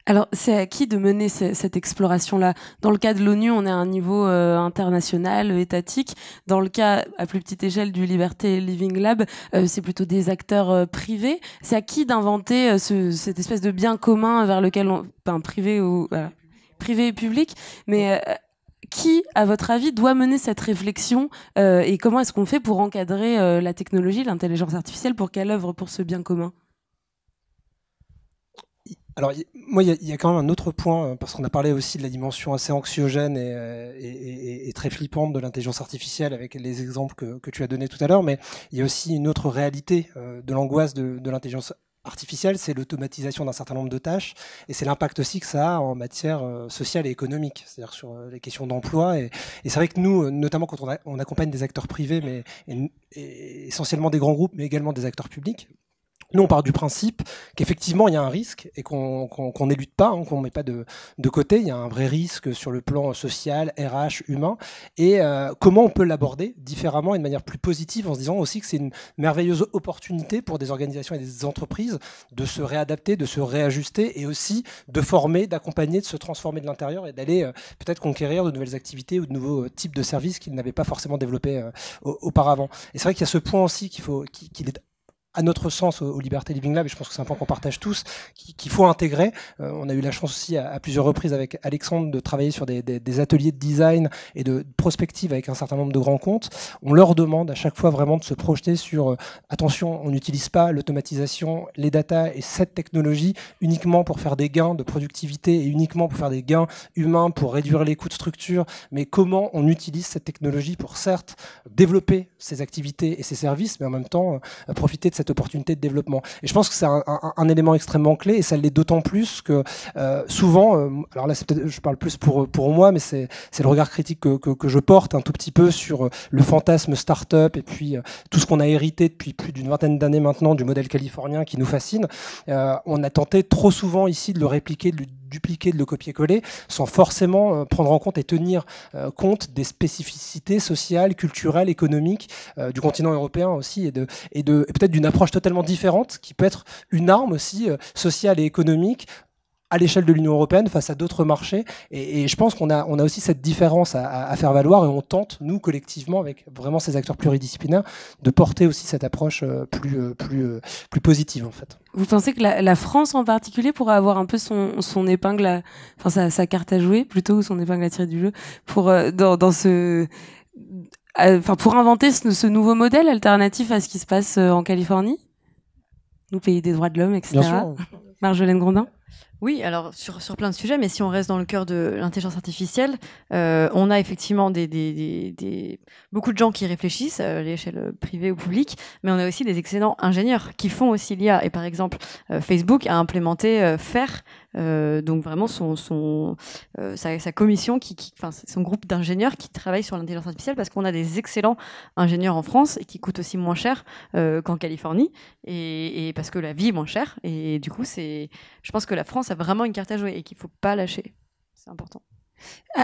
Alors, c'est à qui de mener cette exploration-là? Dans le cas de l'ONU, on est à un niveau international, étatique. Dans le cas, à plus petite échelle, du Liberté Living Lab, c'est plutôt des acteurs privés. C'est à qui d'inventer cette espèce de bien commun vers lequel privé ou privé et public, mais qui, à votre avis, doit mener cette réflexion et comment est-ce qu'on fait pour encadrer la technologie, l'intelligence artificielle, pour qu'elle œuvre pour ce bien commun? Alors, moi, il y a quand même un autre point, parce qu'on a parlé aussi de la dimension assez anxiogène et très flippante de l'intelligence artificielle avec les exemples que tu as donnés tout à l'heure, mais il y a aussi une autre réalité de l'angoisse de l'intelligence artificielle, c'est l'automatisation d'un certain nombre de tâches, et c'est l'impact aussi que ça a en matière sociale et économique, c'est-à-dire sur les questions d'emploi. Et c'est vrai que nous, notamment quand on accompagne des acteurs privés, et essentiellement des grands groupes, mais également des acteurs publics, nous, on part du principe qu'effectivement, il y a un risque et qu'on n'élude pas, qu'on ne met pas de côté. Il y a un vrai risque sur le plan social, RH, humain. Et comment on peut l'aborder différemment et de manière plus positive en se disant aussi que c'est une merveilleuse opportunité pour des organisations et des entreprises de se réadapter, de se réajuster et aussi de former, d'accompagner, de se transformer de l'intérieur et d'aller peut-être conquérir de nouvelles activités ou de nouveaux types de services qu'ils n'avaient pas forcément développés auparavant. Et c'est vrai qu'il y a ce point aussi qu'il est à notre sens au Liberté Living Lab, et je pense que c'est un point qu'on partage tous, qu'il faut intégrer. On a eu la chance aussi à plusieurs reprises avec Alexandre de travailler sur des ateliers de design et de prospective avec un certain nombre de grands comptes. On leur demande à chaque fois vraiment de se projeter sur attention, on n'utilise pas l'automatisation, les data et cette technologie uniquement pour faire des gains de productivité et uniquement pour faire des gains humains, pour réduire les coûts de structure, mais comment on utilise cette technologie pour certes développer ses activités et ses services, mais en même temps profiter de cette cette opportunité de développement. Et je pense que c'est un élément extrêmement clé, et ça l'est d'autant plus que souvent, alors là c'est peut-être, je parle plus pour moi, mais c'est le regard critique que je porte un tout petit peu sur le fantasme start-up et puis tout ce qu'on a hérité depuis plus d'une vingtaine d'années maintenant du modèle californien qui nous fascine. On a tenté trop souvent ici de le répliquer, de le dupliquer, de le copier-coller, sans forcément prendre en compte et tenir compte des spécificités sociales, culturelles, économiques du continent européen aussi, et peut-être d'une approche totalement différente, qui peut être une arme aussi sociale et économique à l'échelle de l'Union européenne face à d'autres marchés. Et je pense qu'on a aussi cette différence à faire valoir, et on tente, nous, collectivement, avec vraiment ces acteurs pluridisciplinaires, de porter aussi cette approche plus positive, en fait. Vous pensez que la France en particulier pourrait avoir un peu son épingle, enfin sa carte à jouer, plutôt, ou son épingle à tirer du jeu, pour dans ce... Enfin, pour inventer ce nouveau modèle alternatif à ce qui se passe en Californie, nous, pays des droits de l'homme, etc. Bien sûr. Marjolaine Grondin. Oui, alors sur plein de sujets, mais si on reste dans le cœur de l'intelligence artificielle, on a effectivement beaucoup de gens qui réfléchissent à l'échelle privée ou publique, mais on a aussi des excellents ingénieurs qui font aussi l'IA. Et par exemple, Facebook a implémenté FAIR, donc vraiment sa commission, enfin son groupe d'ingénieurs qui travaillent sur l'intelligence artificielle, parce qu'on a des excellents ingénieurs en France et qui coûtent aussi moins cher qu'en Californie, et parce que la vie est moins chère. Et du coup, je pense que la France a vraiment une carte à jouer et qu'il ne faut pas lâcher. C'est important.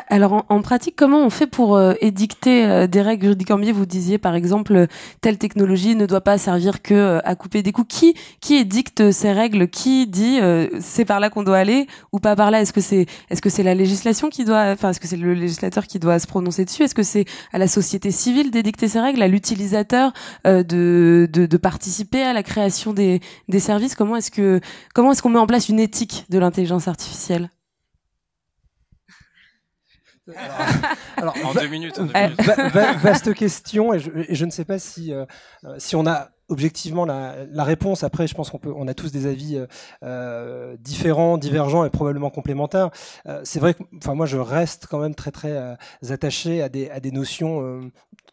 Alors en pratique, comment on fait pour édicter des règles juridiques ambiguës? Vous disiez par exemple telle technologie ne doit pas servir que à couper des coûts. Qui édicte ces règles? Qui dit c'est par là qu'on doit aller ou pas par là? Est-ce que c'est la législation qui doit, enfin est-ce que c'est le législateur qui doit se prononcer dessus? Est-ce que c'est à la société civile d'édicter ces règles, à l'utilisateur de participer à la création des services? Comment est-ce qu'on met en place une éthique de l'intelligence artificielle? Alors, en 2 minutes. Vaste question, et je ne sais pas si on a objectivement la réponse. Après, je pense on a tous des avis différents, divergents et probablement complémentaires. C'est vrai que, enfin, moi, je reste quand même très attaché à des notions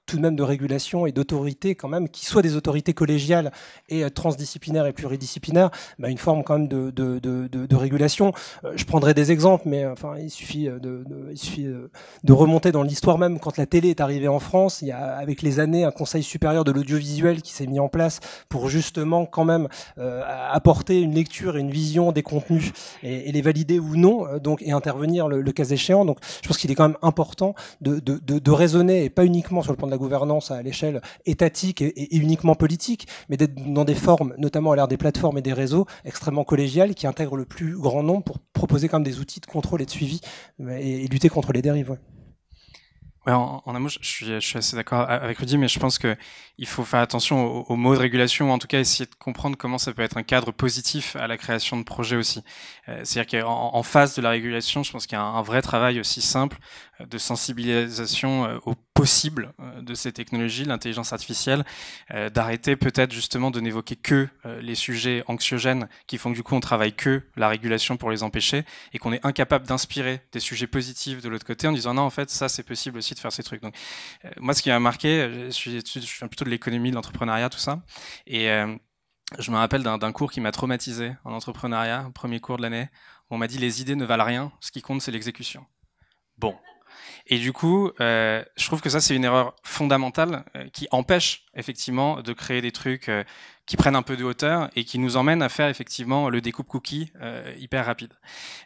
tout de même de régulation et d'autorité, quand même, qui soient des autorités collégiales et transdisciplinaires et pluridisciplinaires, une forme quand même de régulation. Je prendrai des exemples, mais enfin, il suffit de remonter dans l'histoire même. Quand la télé est arrivée en France, il y a avec les années un conseil supérieur de l'audiovisuel qui s'est mis en place pour justement quand même apporter une lecture et une vision des contenus et les valider ou non, et intervenir le cas échéant. Donc je pense qu'il est quand même important de raisonner, et pas uniquement sur le plan de la gouvernance à l'échelle étatique et uniquement politique, mais d'être dans des formes, notamment à l'ère des plateformes et des réseaux, extrêmement collégiales, qui intègrent le plus grand nombre pour proposer quand même des outils de contrôle et de suivi et lutter contre les dérives. Ouais. Ouais, en un mot, je suis assez d'accord avec Rudy, mais je pense que il faut faire attention aux mots de régulation, ou en tout cas essayer de comprendre comment ça peut être un cadre positif à la création de projets aussi. C'est-à-dire qu'en face de la régulation, je pense qu'il y a un vrai travail aussi simple de sensibilisation au possible de ces technologies, l'intelligence artificielle, d'arrêter peut-être justement de n'évoquer que les sujets anxiogènes qui font que du coup on travaille que la régulation pour les empêcher, et qu'on est incapable d'inspirer des sujets positifs de l'autre côté en disant non, en fait ça c'est possible aussi de faire ces trucs. Donc moi ce qui m'a marqué, je suis plutôt de l'économie, de l'entrepreneuriat, tout ça, et je me rappelle d'un cours qui m'a traumatisé en entrepreneuriat, premier cours de l'année. On m'a dit les idées ne valent rien, ce qui compte c'est l'exécution. Bon. Et du coup, je trouve que ça c'est une erreur fondamentale qui empêche effectivement de créer des trucs qui prennent un peu de hauteur et qui nous emmènent à faire effectivement le découpe cookie hyper rapide.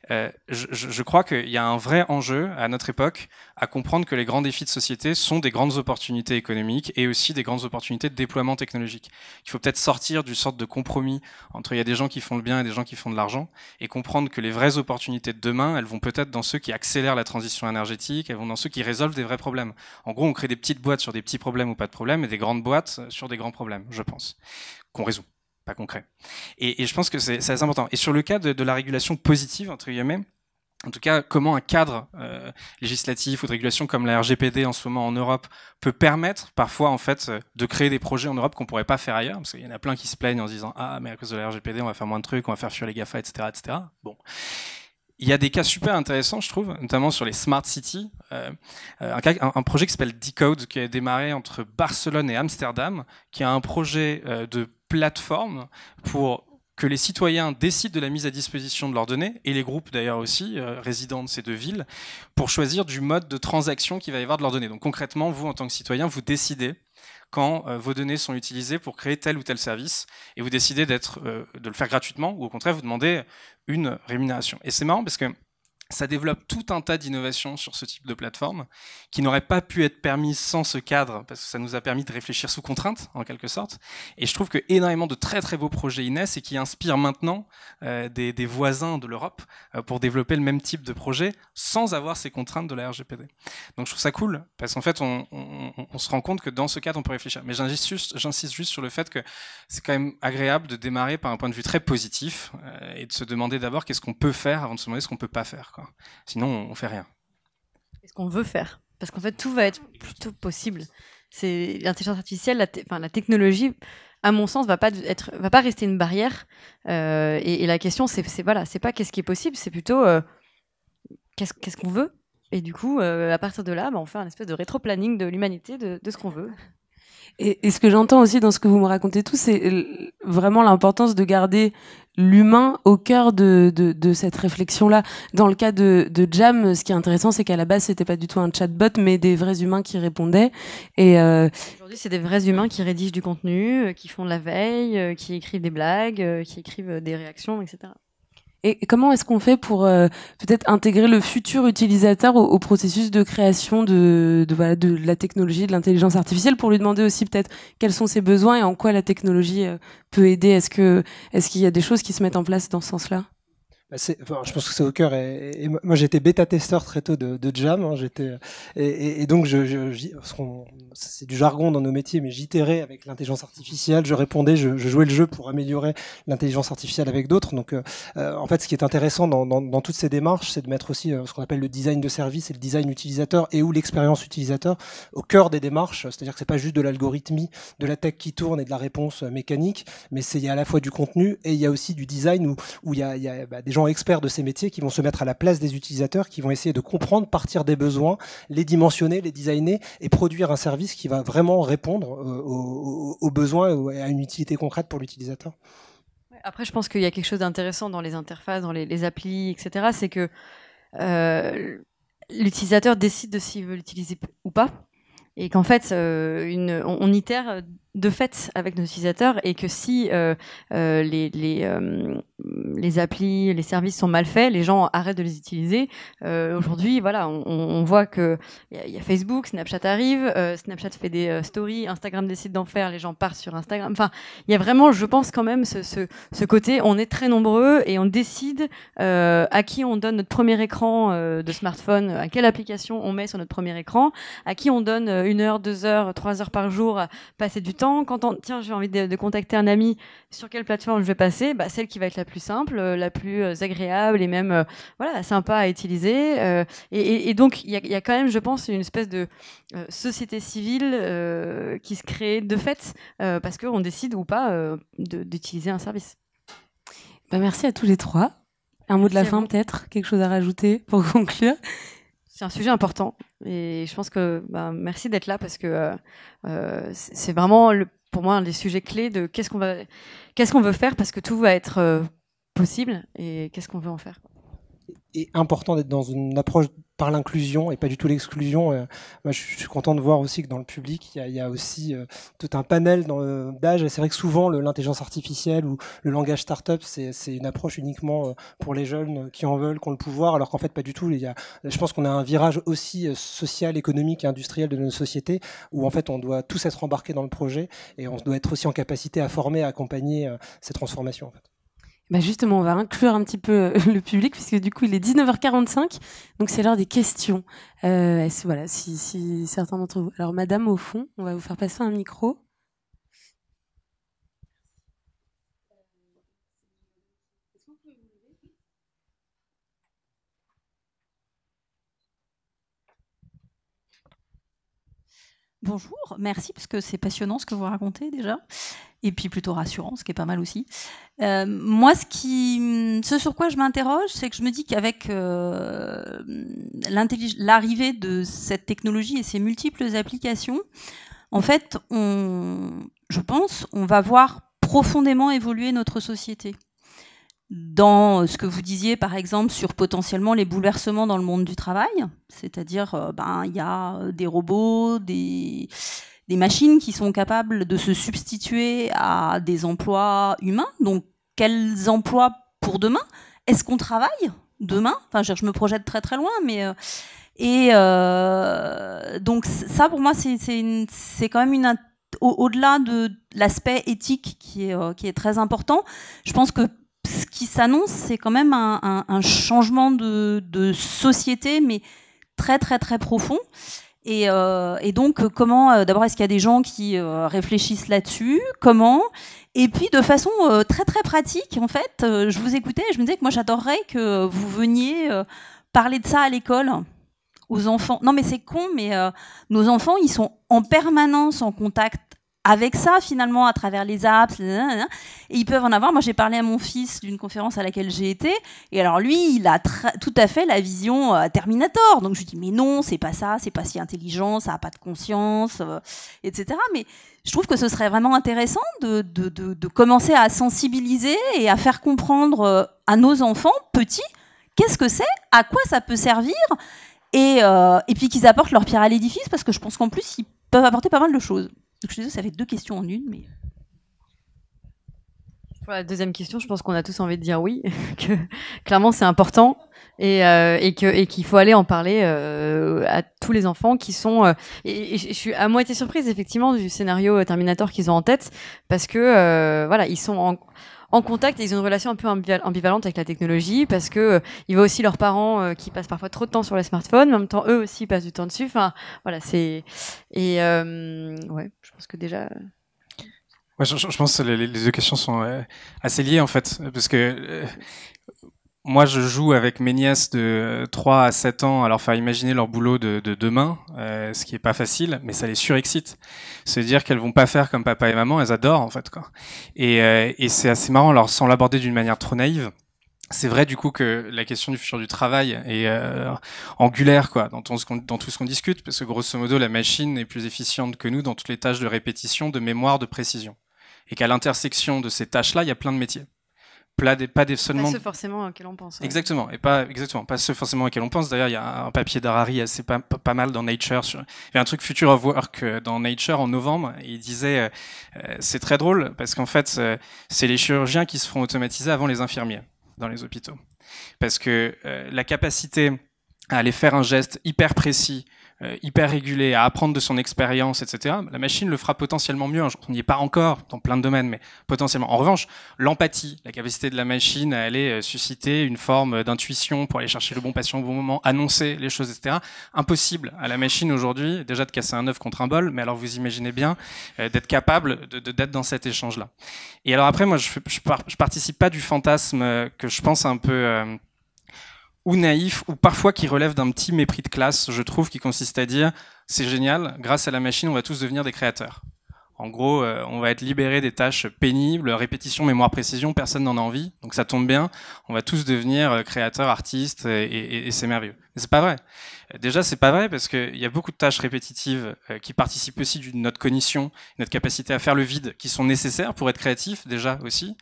Je crois qu'il y a un vrai enjeu à notre époque à comprendre que les grands défis de société sont des grandes opportunités économiques et aussi des grandes opportunités de déploiement technologique. Il faut peut-être sortir du sorte de compromis entre il y a des gens qui font le bien et des gens qui font de l'argent, et comprendre que les vraies opportunités de demain, elles vont peut-être dans ceux qui accélèrent la transition énergétique, elles vont dans ceux qui résolvent des vrais problèmes. En gros, on crée des petites boîtes sur des petits problèmes ou pas de problèmes, et des grandes boîtes sur des grands problèmes, je pense, qu'on résout, pas concret. Et je pense que c'est assez important. Et sur le cas de la régulation positive, entre guillemets, en tout cas, comment un cadre législatif ou de régulation comme la RGPD en ce moment en Europe peut permettre parfois en fait de créer des projets en Europe qu'on pourrait pas faire ailleurs, parce qu'il y en a plein qui se plaignent en se disant ah mais à cause de la RGPD on va faire moins de trucs, on va faire fuir les GAFA, etc., etc. Bon. Il y a des cas super intéressants, je trouve, notamment sur les smart cities. Un projet qui s'appelle Decode, qui a démarré entre Barcelone et Amsterdam, qui a un projet de plateforme pour que les citoyens décident de la mise à disposition de leurs données, et les groupes d'ailleurs aussi, résidents de ces deux villes, pour choisir du mode de transaction qu'il va y avoir de leurs données. Donc concrètement, vous, en tant que citoyen, vous décidez quand vos données sont utilisées pour créer tel ou tel service, et vous décidez de le faire gratuitement, ou au contraire, vous demandez une rémunération. Et c'est marrant parce que ça développe tout un tas d'innovations sur ce type de plateforme qui n'auraient pas pu être permises sans ce cadre, parce que ça nous a permis de réfléchir sous contrainte, en quelque sorte. Et je trouve que énormément de très très beaux projets y naissent et qui inspirent maintenant des voisins de l'Europe pour développer le même type de projet sans avoir ces contraintes de la RGPD. Donc je trouve ça cool, parce qu'en fait on se rend compte que dans ce cadre on peut réfléchir. Mais j'insiste juste sur le fait que c'est quand même agréable de démarrer par un point de vue très positif et de se demander d'abord qu'est-ce qu'on peut faire avant de se demander ce qu'on peut pas faire, quoi. Sinon, on fait rien. Qu'est-ce qu'on veut faire? Parce qu'en fait, tout va être plutôt possible. C'est l'intelligence artificielle, la technologie, à mon sens, va pas rester une barrière. Et la question, c'est pas qu'est-ce qui est possible, c'est plutôt qu'est-ce qu'on veut. Et du coup, à partir de là, on fait un espèce de rétro-planning de l'humanité, de ce qu'on veut. Et ce que j'entends aussi dans ce que vous me racontez tous, c'est vraiment l'importance de garder l'humain au cœur de cette réflexion-là. Dans le cas de Jam, ce qui est intéressant, c'est qu'à la base, c'était pas du tout un chatbot, mais des vrais humains qui répondaient. Et aujourd'hui, c'est des vrais humains qui rédigent du contenu, qui font de la veille, qui écrivent des blagues, qui écrivent des réactions, etc. Et comment est-ce qu'on fait pour peut-être intégrer le futur utilisateur au processus de création de la technologie, de l'intelligence artificielle, pour lui demander aussi peut-être quels sont ses besoins et en quoi la technologie peut aider? Est-ce qu'il y a des choses qui se mettent en place dans ce sens-là? Je pense que c'est au cœur. Et moi, j'étais bêta-testeur très tôt de Jam. Hein, et donc, c'est du jargon dans nos métiers, mais j'itérais avec l'intelligence artificielle. Je répondais, je jouais le jeu pour améliorer l'intelligence artificielle avec d'autres. Donc, en fait, ce qui est intéressant dans toutes ces démarches, c'est de mettre aussi ce qu'on appelle le design de service et le design utilisateur et ou l'expérience utilisateur au cœur des démarches. C'est-à-dire que c'est pas juste de l'algorithmie, de la tech qui tourne et de la réponse mécanique, mais il y a à la fois du contenu et il y a aussi du design où il y a des gens experts de ces métiers qui vont se mettre à la place des utilisateurs, qui vont essayer de comprendre, partir des besoins, les dimensionner, les designer et produire un service qui va vraiment répondre aux besoins et à une utilité concrète pour l'utilisateur. Après, je pense qu'il y a quelque chose d'intéressant dans les interfaces, dans les applis, etc. C'est que l'utilisateur décide de s'il veut l'utiliser ou pas. Et qu'en fait, on itère de fait avec nos utilisateurs, et que si les applis, les services sont mal faits, les gens arrêtent de les utiliser. Aujourd'hui, voilà, on voit que il y a Facebook, Snapchat arrive, Snapchat fait des stories, Instagram décide d'en faire, les gens partent sur Instagram. Enfin, il y a vraiment, je pense quand même, ce côté, on est très nombreux et on décide à qui on donne notre premier écran de smartphone, à quelle application on met sur notre premier écran, à qui on donne 1 heure, 2 heures, 3 heures par jour à passer du temps. Quand tiens, j'ai envie de contacter un ami, sur quelle plateforme je vais passer? Celle qui va être la plus simple, la plus agréable et même sympa à utiliser. Et donc il y a quand même, je pense, une espèce de société civile qui se crée de fait parce qu'on décide ou pas d'utiliser un service. Merci à tous les trois. Un mot de la fin peut-être, quelque chose à rajouter pour conclure? C'est un sujet important et je pense que merci d'être là parce que c'est vraiment pour moi un des sujets clés de qu'est-ce qu'on veut faire, parce que tout va être possible et qu'est-ce qu'on veut en faire. Et important d'être dans une approche par l'inclusion et pas du tout l'exclusion. Moi, je suis content de voir aussi que dans le public, il y a aussi tout un panel d'âge. C'est vrai que souvent, l'intelligence artificielle ou le langage startup, c'est une approche uniquement pour les jeunes qui en veulent, qui ont le pouvoir, alors qu'en fait, pas du tout. Je pense qu'on a un virage aussi social, économique et industriel de nos sociétés où en fait, on doit tous être embarqués dans le projet et on doit être aussi en capacité à former, à accompagner ces transformations. En fait. Justement, on va inclure un petit peu le public puisque du coup il est 19h45, donc c'est l'heure des questions. Si certains d'entre vous... Alors madame au fond, on va vous faire passer un micro. Bonjour, merci parce que c'est passionnant ce que vous racontez déjà, et puis plutôt rassurant, ce qui est pas mal aussi. Moi, ce sur quoi je m'interroge, c'est que je me dis qu'avec l'arrivée de cette technologie et ses multiples applications, en fait, je pense, on va voir profondément évoluer notre société. Dans ce que vous disiez, par exemple, sur potentiellement les bouleversements dans le monde du travail, c'est-à-dire, il y a des robots, des machines qui sont capables de se substituer à des emplois humains. Donc, quels emplois pour demain? Est-ce qu'on travaille demain? Enfin, je me projette très très loin, mais donc ça, pour moi, c'est quand même au-delà de l'aspect éthique qui est très important. Je pense que ce qui s'annonce, c'est quand même un changement de société, mais très très très profond. Et donc, comment, d'abord, est-ce qu'il y a des gens qui réfléchissent là-dessus? Comment? Et puis, de façon très très pratique, en fait, je vous écoutais et je me disais que moi, j'adorerais que vous veniez parler de ça à l'école, aux enfants. Non, mais c'est con, mais nos enfants, ils sont en permanence en contact avec ça, finalement, à travers les apps, et ils peuvent en avoir. Moi, j'ai parlé à mon fils d'une conférence à laquelle j'ai été, et alors lui, il a tout à fait la vision Terminator. Donc je lui dis, mais non, c'est pas ça, c'est pas si intelligent, ça a pas de conscience, etc. Mais je trouve que ce serait vraiment intéressant de commencer à sensibiliser et à faire comprendre à nos enfants petits qu'est-ce que c'est, à quoi ça peut servir, et puis qu'ils apportent leur pierre à l'édifice, parce que je pense qu'en plus, ils peuvent apporter pas mal de choses. Donc je suis désolée, ça fait 2 questions en une, mais... Pour la deuxième question, je pense qu'on a tous envie de dire oui, que clairement c'est important et qu'il faut aller en parler à tous les enfants qui sont... et je suis à moitié surprise effectivement du scénario Terminator qu'ils ont en tête, parce que voilà, ils sont en contact et ils ont une relation un peu ambivalente avec la technologie, parce que il y a aussi leurs parents qui passent parfois trop de temps sur les smartphones, en même temps eux aussi passent du temps dessus. Enfin voilà, c'est ouais, je pense que déjà. Ouais, je pense que les 2 questions sont assez liées en fait, parce que moi je joue avec mes nièces de 3 à 7 ans à leur faire imaginer leur boulot de demain, ce qui est pas facile, mais ça les surexcite. Se dire qu'elles vont pas faire comme papa et maman, elles adorent en fait, quoi. Et c'est assez marrant, sans l'aborder d'une manière trop naïve. C'est vrai du coup que la question du futur du travail est angulaire, quoi, dans tout ce qu'on discute, parce que grosso modo la machine est plus efficiente que nous dans toutes les tâches de répétition, de mémoire, de précision, et qu'à l'intersection de ces tâches-là, il y a plein de métiers. Pas seulement ceux forcément auxquels on pense. Ouais. Exactement, pas ceux forcément auxquels on pense. D'ailleurs, il y a un papier d'Harari assez pas mal dans Nature. Il y a un truc Future of Work dans Nature en novembre. Et il disait, c'est très drôle parce qu'en fait, c'est les chirurgiens qui se feront automatiser avant les infirmiers dans les hôpitaux, parce que la capacité à aller faire un geste hyper précis, hyper régulé, à apprendre de son expérience, etc., la machine le fera potentiellement mieux. On n'y est pas encore dans plein de domaines, mais potentiellement. En revanche, l'empathie, la capacité de la machine à aller susciter une forme d'intuition pour aller chercher le bon patient au bon moment, annoncer les choses, etc., impossible à la machine aujourd'hui, déjà de casser un œuf contre un bol, mais alors vous imaginez bien d'être capable d'être dans cet échange-là. Et alors après, moi, je participe pas du fantasme que je pense un peu... ou naïf, ou parfois qui relève d'un petit mépris de classe, je trouve, qui consiste à dire « c'est génial, grâce à la machine, on va tous devenir des créateurs ». En gros, on va être libéré des tâches pénibles, répétition, mémoire, précision, personne n'en a envie, donc ça tombe bien, on va tous devenir créateurs, artistes, et c'est merveilleux. Mais c'est pas vrai. Déjà, c'est pas vrai parce qu'il y a beaucoup de tâches répétitives qui participent aussi de notre cognition, notre capacité à faire le vide, qui sont nécessaires pour être créatif, déjà aussi.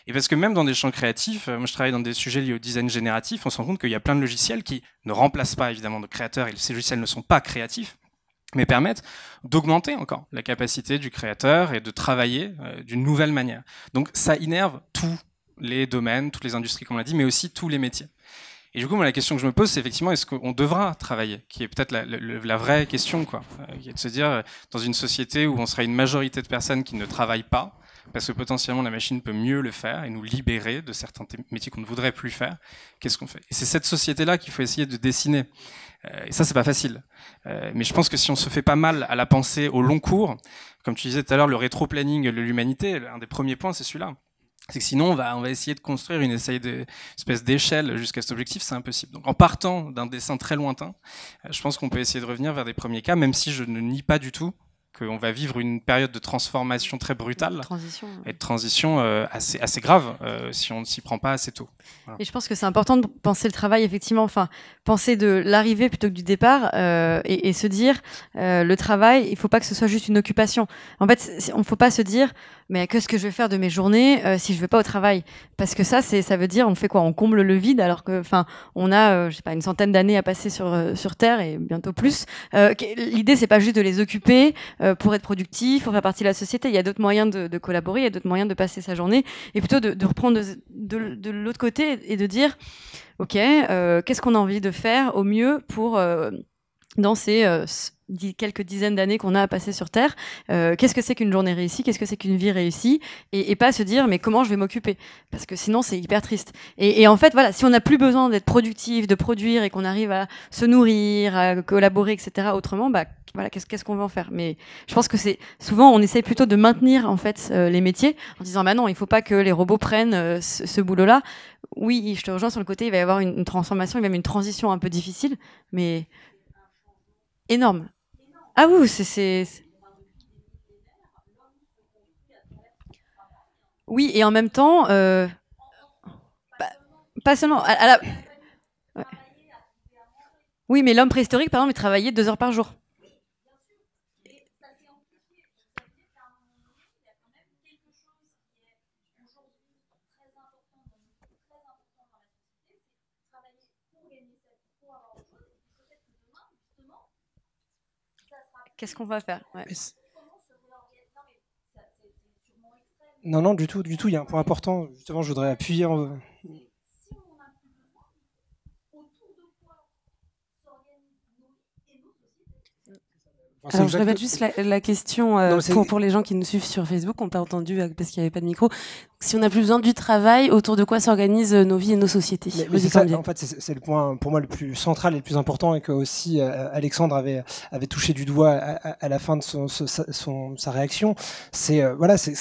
Et parce que même dans des champs créatifs, moi je travaille dans des sujets liés au design génératif, on se rend compte qu'il y a plein de logiciels qui ne remplacent pas évidemment de créateurs, et ces logiciels ne sont pas créatifs, mais permettent d'augmenter encore la capacité du créateur et de travailler d'une nouvelle manière. Donc ça innerve tous les domaines, toutes les industries comme on l'a dit, mais aussi tous les métiers. Et du coup, moi, la question que je me pose, c'est effectivement, est-ce qu'on devra travailler, qui est peut-être la vraie question, quoi, qui est de se dire, dans une société où on sera une majorité de personnes qui ne travaillent pas, parce que potentiellement la machine peut mieux le faire et nous libérer de certains métiers qu'on ne voudrait plus faire, qu'est-ce qu'on fait? Et c'est cette société-là qu'il faut essayer de dessiner. Et ça, c'est pas facile. Mais je pense que si on se fait pas mal à la pensée au long cours, comme tu disais tout à l'heure, le rétro-planning de l'humanité, un des premiers points, c'est celui-là. C'est que sinon, on va essayer de construire une espèce d'échelle jusqu'à cet objectif, c'est impossible. Donc, en partant d'un dessin très lointain, je pense qu'on peut essayer de revenir vers des premiers cas, même si je ne nie pas du tout qu'on va vivre une période de transformation très brutale et de transition assez grave si on ne s'y prend pas assez tôt. Voilà. Et je pense que c'est important de penser le travail, effectivement, enfin, penser de l'arrivée plutôt que du départ et se dire, le travail, il ne faut pas que ce soit juste une occupation. En fait, on ne faut pas se dire, mais qu'est-ce que je vais faire de mes journées si je ne vais pas au travail? Parce que ça veut dire, on fait quoi? On comble le vide alors que, enfin, on a, je sais pas, une centaine d'années à passer sur Terre et bientôt plus. L'idée, c'est pas juste de les occuper pour être productif, pour faire partie de la société. Il y a d'autres moyens de collaborer, il y a d'autres moyens de passer sa journée, et plutôt de reprendre de l'autre côté et de dire, ok, qu'est-ce qu'on a envie de faire au mieux pour dans ces quelques dizaines d'années qu'on a à passer sur Terre, qu'est-ce que c'est qu'une journée réussie, qu'est-ce que c'est qu'une vie réussie, et pas se dire mais comment je vais m'occuper, parce que sinon c'est hyper triste. Et en fait voilà, si on n'a plus besoin d'être productif, de produire, et qu'on arrive à se nourrir, à collaborer, etc. autrement, bah voilà, qu'est-ce qu'on va en faire? Mais je pense que c'est souvent on essaie plutôt de maintenir en fait les métiers en disant bah non, il faut pas que les robots prennent ce boulot-là. Oui, je te rejoins sur le côté, il va y avoir une transformation, il va y avoir une transition un peu difficile, mais énorme. Ah oui, c'est... Oui, et en même temps, pas seulement... Ouais. Oui, mais l'homme préhistorique, par exemple, il travaillait 2 heures par jour. Qu'est-ce qu'on va faire? Ouais. Non, du tout. Il y a un point important. Justement, je voudrais appuyer. Alors, je répète juste la question pour les gens qui nous suivent sur Facebook, on t'a entendu parce qu'il n'y avait pas de micro. Si on n'a plus besoin du travail, autour de quoi s'organisent nos vies et nos sociétés? Mais c'est ça, en fait, c'est le point pour moi le plus central et le plus important, et que aussi Alexandre avait touché du doigt à la fin de sa réaction. C'est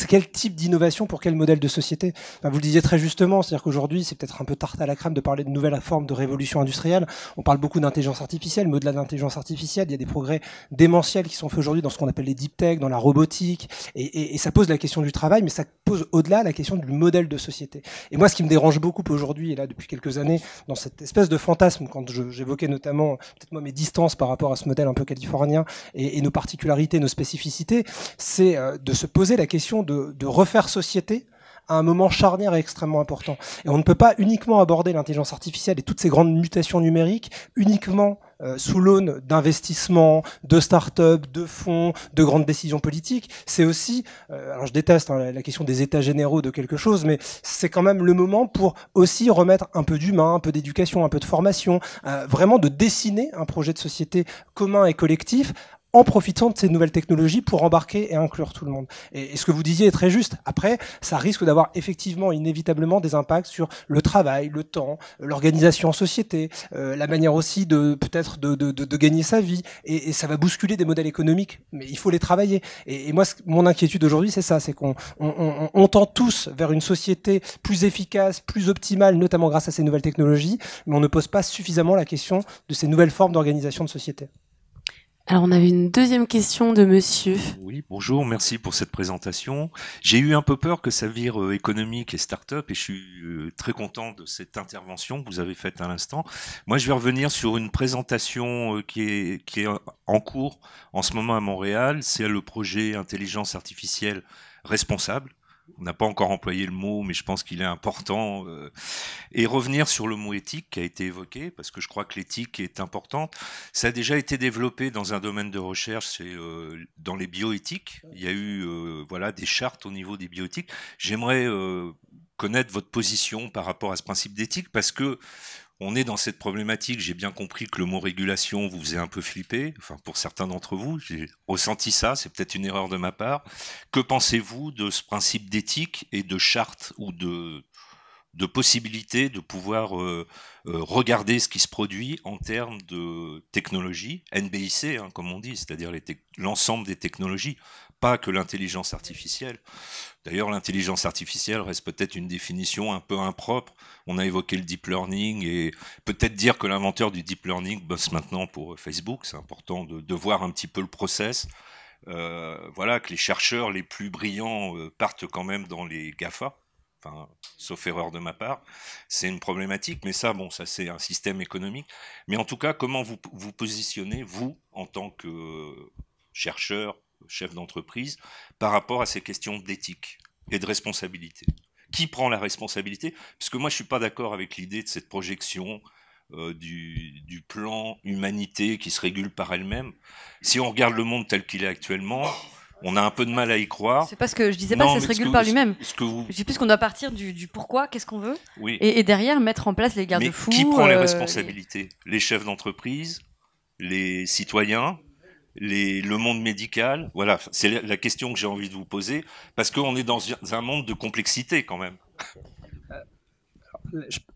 quel type d'innovation pour quel modèle de société. Enfin, vous le disiez très justement, c'est-à-dire qu'aujourd'hui, c'est peut-être un peu tarte à la crème de parler de nouvelles formes de révolution industrielle. On parle beaucoup d'intelligence artificielle, mais au-delà de l'intelligence artificielle, il y a des progrès démentiels qui sont faits aujourd'hui dans ce qu'on appelle les deep tech, dans la robotique, et ça pose la question du travail, mais ça pose au-delà la question du modèle de société. Et moi, ce qui me dérange beaucoup aujourd'hui, et là depuis quelques années, dans cette espèce de fantasme, quand j'évoquais notamment peut-être moi mes distances par rapport à ce modèle un peu californien et nos particularités, nos spécificités, c'est de se poser la question de refaire société à un moment charnière et extrêmement important. Et on ne peut pas uniquement aborder l'intelligence artificielle et toutes ces grandes mutations numériques uniquement sous l'aune d'investissements, de start-up, de fonds, de grandes décisions politiques. C'est aussi, alors je déteste la question des états généraux de quelque chose, mais c'est quand même le moment pour aussi remettre un peu d'humain, un peu d'éducation, un peu de formation, vraiment de dessiner un projet de société commun et collectif, en profitant de ces nouvelles technologies pour embarquer et inclure tout le monde. Et ce que vous disiez est très juste. Après, ça risque d'avoir effectivement, inévitablement, des impacts sur le travail, le temps, l'organisation en société, la manière aussi de peut-être de gagner sa vie. Et ça va bousculer des modèles économiques, mais il faut les travailler. Et moi, mon inquiétude aujourd'hui, c'est ça, c'est qu'on tend tous vers une société plus efficace, plus optimale, notamment grâce à ces nouvelles technologies, mais on ne pose pas suffisamment la question de ces nouvelles formes d'organisation de société. Alors, on avait une deuxième question de monsieur. Oui, bonjour, merci pour cette présentation. J'ai eu un peu peur que ça vire économique et start-up, et je suis très content de cette intervention que vous avez faite à l'instant. Moi, je vais revenir sur une présentation qui est en cours en ce moment à Montréal. C'est le projet Intelligence artificielle responsable. On n'a pas encore employé le mot, mais je pense qu'il est important. Et revenir sur le mot éthique qui a été évoqué, parce que je crois que l'éthique est importante. Ça a déjà été développé dans un domaine de recherche, c'est dans les bioéthiques. Il y a eu des chartes au niveau des bioéthiques. J'aimerais connaître votre position par rapport à ce principe d'éthique, parce que on est dans cette problématique. J'ai bien compris que le mot régulation vous faisait un peu flipper. Enfin, pour certains d'entre vous, j'ai ressenti ça. C'est peut-être une erreur de ma part. Que pensez-vous de ce principe d'éthique et de charte ou de possibilité de pouvoir regarder ce qui se produit en termes de technologie, NBIC, comme on dit, c'est-à-dire l'ensemble des technologies, pas que l'intelligence artificielle. D'ailleurs, l'intelligence artificielle reste peut-être une définition un peu impropre. On a évoqué le deep learning, et peut-être dire que l'inventeur du deep learning bosse maintenant pour Facebook. C'est important de voir un petit peu le process. voilà, que les chercheurs les plus brillants partent quand même dans les GAFA. Enfin, sauf erreur de ma part, c'est une problématique, mais ça, bon, ça c'est un système économique. Mais en tout cas, comment vous vous positionnez, vous, en tant que chercheur, chef d'entreprise, par rapport à ces questions d'éthique et de responsabilité? Qui prend la responsabilité? Parce que moi, je suis pas d'accord avec l'idée de cette projection du plan humanité qui se régule par elle-même. Si on regarde le monde tel qu'il est actuellement, on a un peu de mal à y croire. C'est pas ce que je disais, pas que ça se régule par lui-même. Je dis plus qu'on doit partir du pourquoi, qu'est-ce qu'on veut, oui. et derrière mettre en place les garde-fous. Mais qui prend les responsabilités? Les chefs d'entreprise, les citoyens, le monde médical? Voilà, c'est la question que j'ai envie de vous poser, parce qu'on est dans un monde de complexité quand même.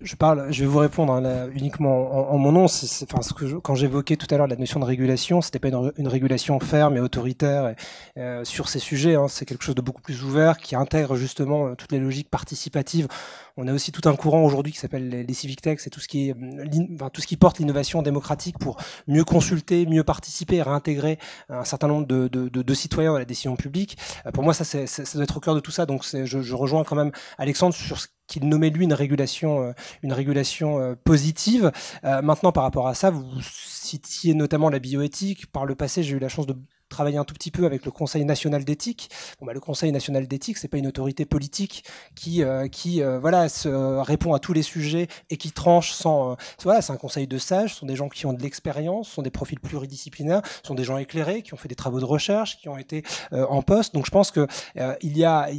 Je vais vous répondre uniquement en mon nom. Quand j'évoquais tout à l'heure la notion de régulation, c'était pas une régulation ferme et autoritaire sur ces sujets. C'est quelque chose de beaucoup plus ouvert qui intègre justement toutes les logiques participatives. On a aussi tout un courant aujourd'hui qui s'appelle les civic techs, c'est tout ce qui porte l'innovation démocratique pour mieux consulter, mieux participer et réintégrer un certain nombre de citoyens dans la décision publique. Pour moi, ça doit être au cœur de tout ça. Donc je rejoins quand même Alexandre sur ce qu'il nommait lui une régulation positive. Maintenant, par rapport à ça, vous citiez notamment la bioéthique. Par le passé, j'ai eu la chance de travailler un tout petit peu avec le Conseil national d'éthique. Le Conseil national d'éthique, c'est pas une autorité politique qui se répond à tous les sujets et qui tranche sans. C'est un conseil de sages. Ce sont des gens qui ont de l'expérience, ce sont des profils pluridisciplinaires, ce sont des gens éclairés qui ont fait des travaux de recherche, qui ont été en poste. Donc je pense que il y a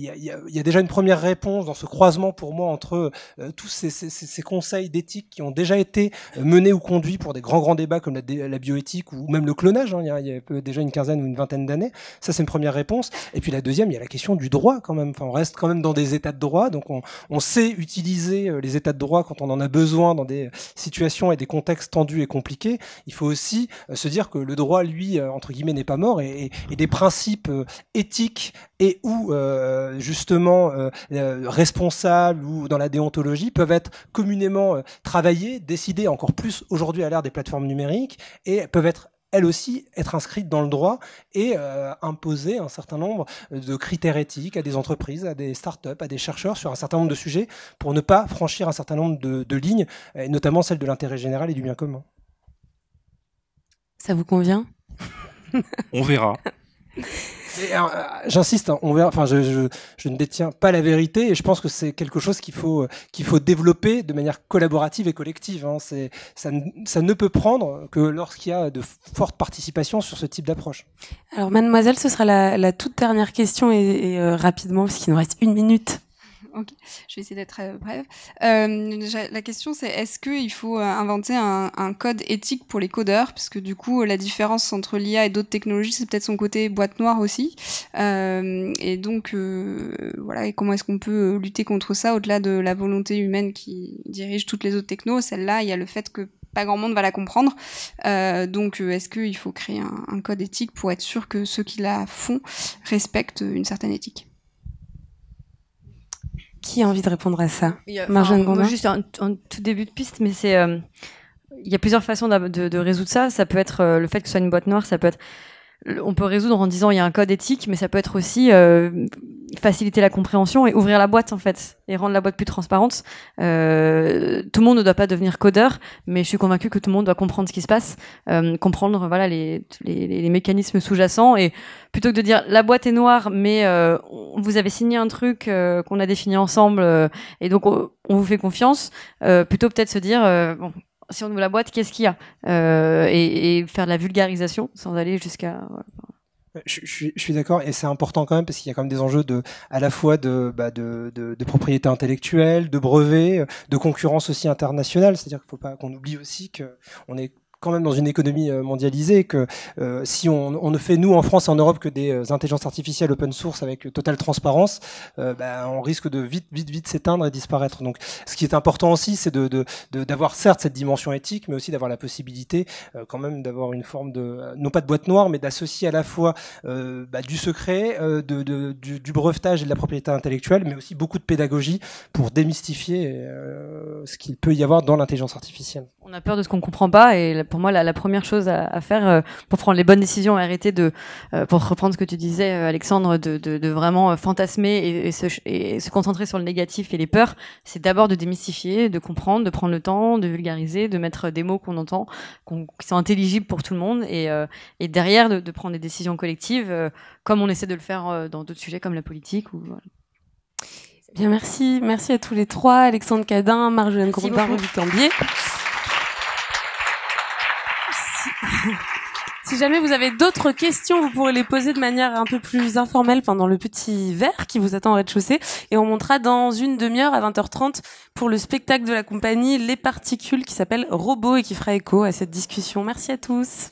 déjà une première réponse dans ce croisement pour moi entre tous ces conseils d'éthique qui ont déjà été menés ou conduits pour des grands débats comme la bioéthique ou même le clonage. Il y a déjà une quinzaine ou une vingtaine d'années. Ça, c'est une première réponse. Et puis la deuxième, il y a la question du droit quand même. On reste quand même dans des états de droit, donc on sait utiliser les états de droit quand on en a besoin dans des situations et des contextes tendus et compliqués. Il faut aussi se dire que le droit, lui, entre guillemets, n'est pas mort et des principes éthiques et ou justement responsables ou dans la déontologie peuvent être communément travaillés, décidés encore plus aujourd'hui à l'ère des plateformes numériques et peuvent être elles aussi être inscrites dans le droit et imposer un certain nombre de critères éthiques à des entreprises, à des startups, à des chercheurs sur un certain nombre de sujets pour ne pas franchir un certain nombre de lignes, et notamment celle de l'intérêt général et du bien commun. Ça vous convient? On verra. J'insiste, on verra. Enfin, je ne détiens pas la vérité et je pense que c'est quelque chose qu'il faut développer de manière collaborative et collective. Ça ne peut prendre que lorsqu'il y a de fortes participations sur ce type d'approche. Alors, mademoiselle, ce sera la toute dernière question et rapidement parce qu'il nous reste 1 minute. Ok, je vais essayer d'être brève. La question, c'est est-ce qu'il faut inventer un code éthique pour les codeurs? Parce que du coup, la différence entre l'IA et d'autres technologies, c'est peut-être son côté boîte noire aussi. Et donc, voilà, et comment est-ce qu'on peut lutter contre ça au-delà de la volonté humaine qui dirige toutes les autres technos? Celle-là, il y a le fait que pas grand monde va la comprendre. Donc, est-ce qu'il faut créer un code éthique pour être sûr que ceux qui la font respectent une certaine éthique? Qui a envie de répondre à ça? Marjane Gondin. Juste un tout début de piste, mais c'est il y a plusieurs façons de résoudre ça. Ça peut être le fait que ce soit une boîte noire, ça peut être on peut résoudre en disant il y a un code éthique, mais ça peut être aussi faciliter la compréhension et ouvrir la boîte en fait et rendre la boîte plus transparente. Tout le monde ne doit pas devenir codeur, mais je suis convaincue que tout le monde doit comprendre ce qui se passe, comprendre voilà les mécanismes sous-jacents et plutôt que de dire la boîte est noire, mais vous avez signé un truc qu'on a défini ensemble et donc on vous fait confiance, plutôt peut-être se dire bon. Si on ouvre la boîte, qu'est-ce qu'il y a et faire de la vulgarisation sans aller jusqu'à... Voilà. Je suis d'accord et c'est important quand même parce qu'il y a quand même des enjeux à la fois de propriété intellectuelle, de brevets, de concurrence aussi internationale. C'est-à-dire qu'il ne faut pas qu'on oublie aussi qu'on est quand même dans une économie mondialisée, que si on ne fait nous en France et en Europe que des intelligences artificielles open source avec totale transparence, on risque de vite s'éteindre et disparaître. Donc ce qui est important aussi, c'est d'avoir certes cette dimension éthique, mais aussi d'avoir la possibilité quand même d'avoir une forme de, non pas de boîte noire, mais d'associer à la fois du secret, du brevetage et de la propriété intellectuelle, mais aussi beaucoup de pédagogie pour démystifier ce qu'il peut y avoir dans l'intelligence artificielle. On a peur de ce qu'on comprend pas et pour moi la première chose à faire pour prendre les bonnes décisions et arrêter pour reprendre ce que tu disais, Alexandre, de vraiment fantasmer et se concentrer sur le négatif et les peurs, c'est d'abord de démystifier, de comprendre, de prendre le temps, de vulgariser, de mettre des mots qu'on entend, qui sont intelligibles pour tout le monde, et derrière de prendre des décisions collectives, comme on essaie de le faire dans d'autres sujets comme la politique. Voilà. Bien, merci à tous les trois, Alexandre Cadin, Marjolaine Courbard, Victor Cambier. Si jamais vous avez d'autres questions, vous pourrez les poser de manière un peu plus informelle dans le petit verre qui vous attend au rez-de-chaussée. Et on montera dans une demi-heure à 20h30 pour le spectacle de la compagnie Les Particules qui s'appelle Robot et qui fera écho à cette discussion. Merci à tous.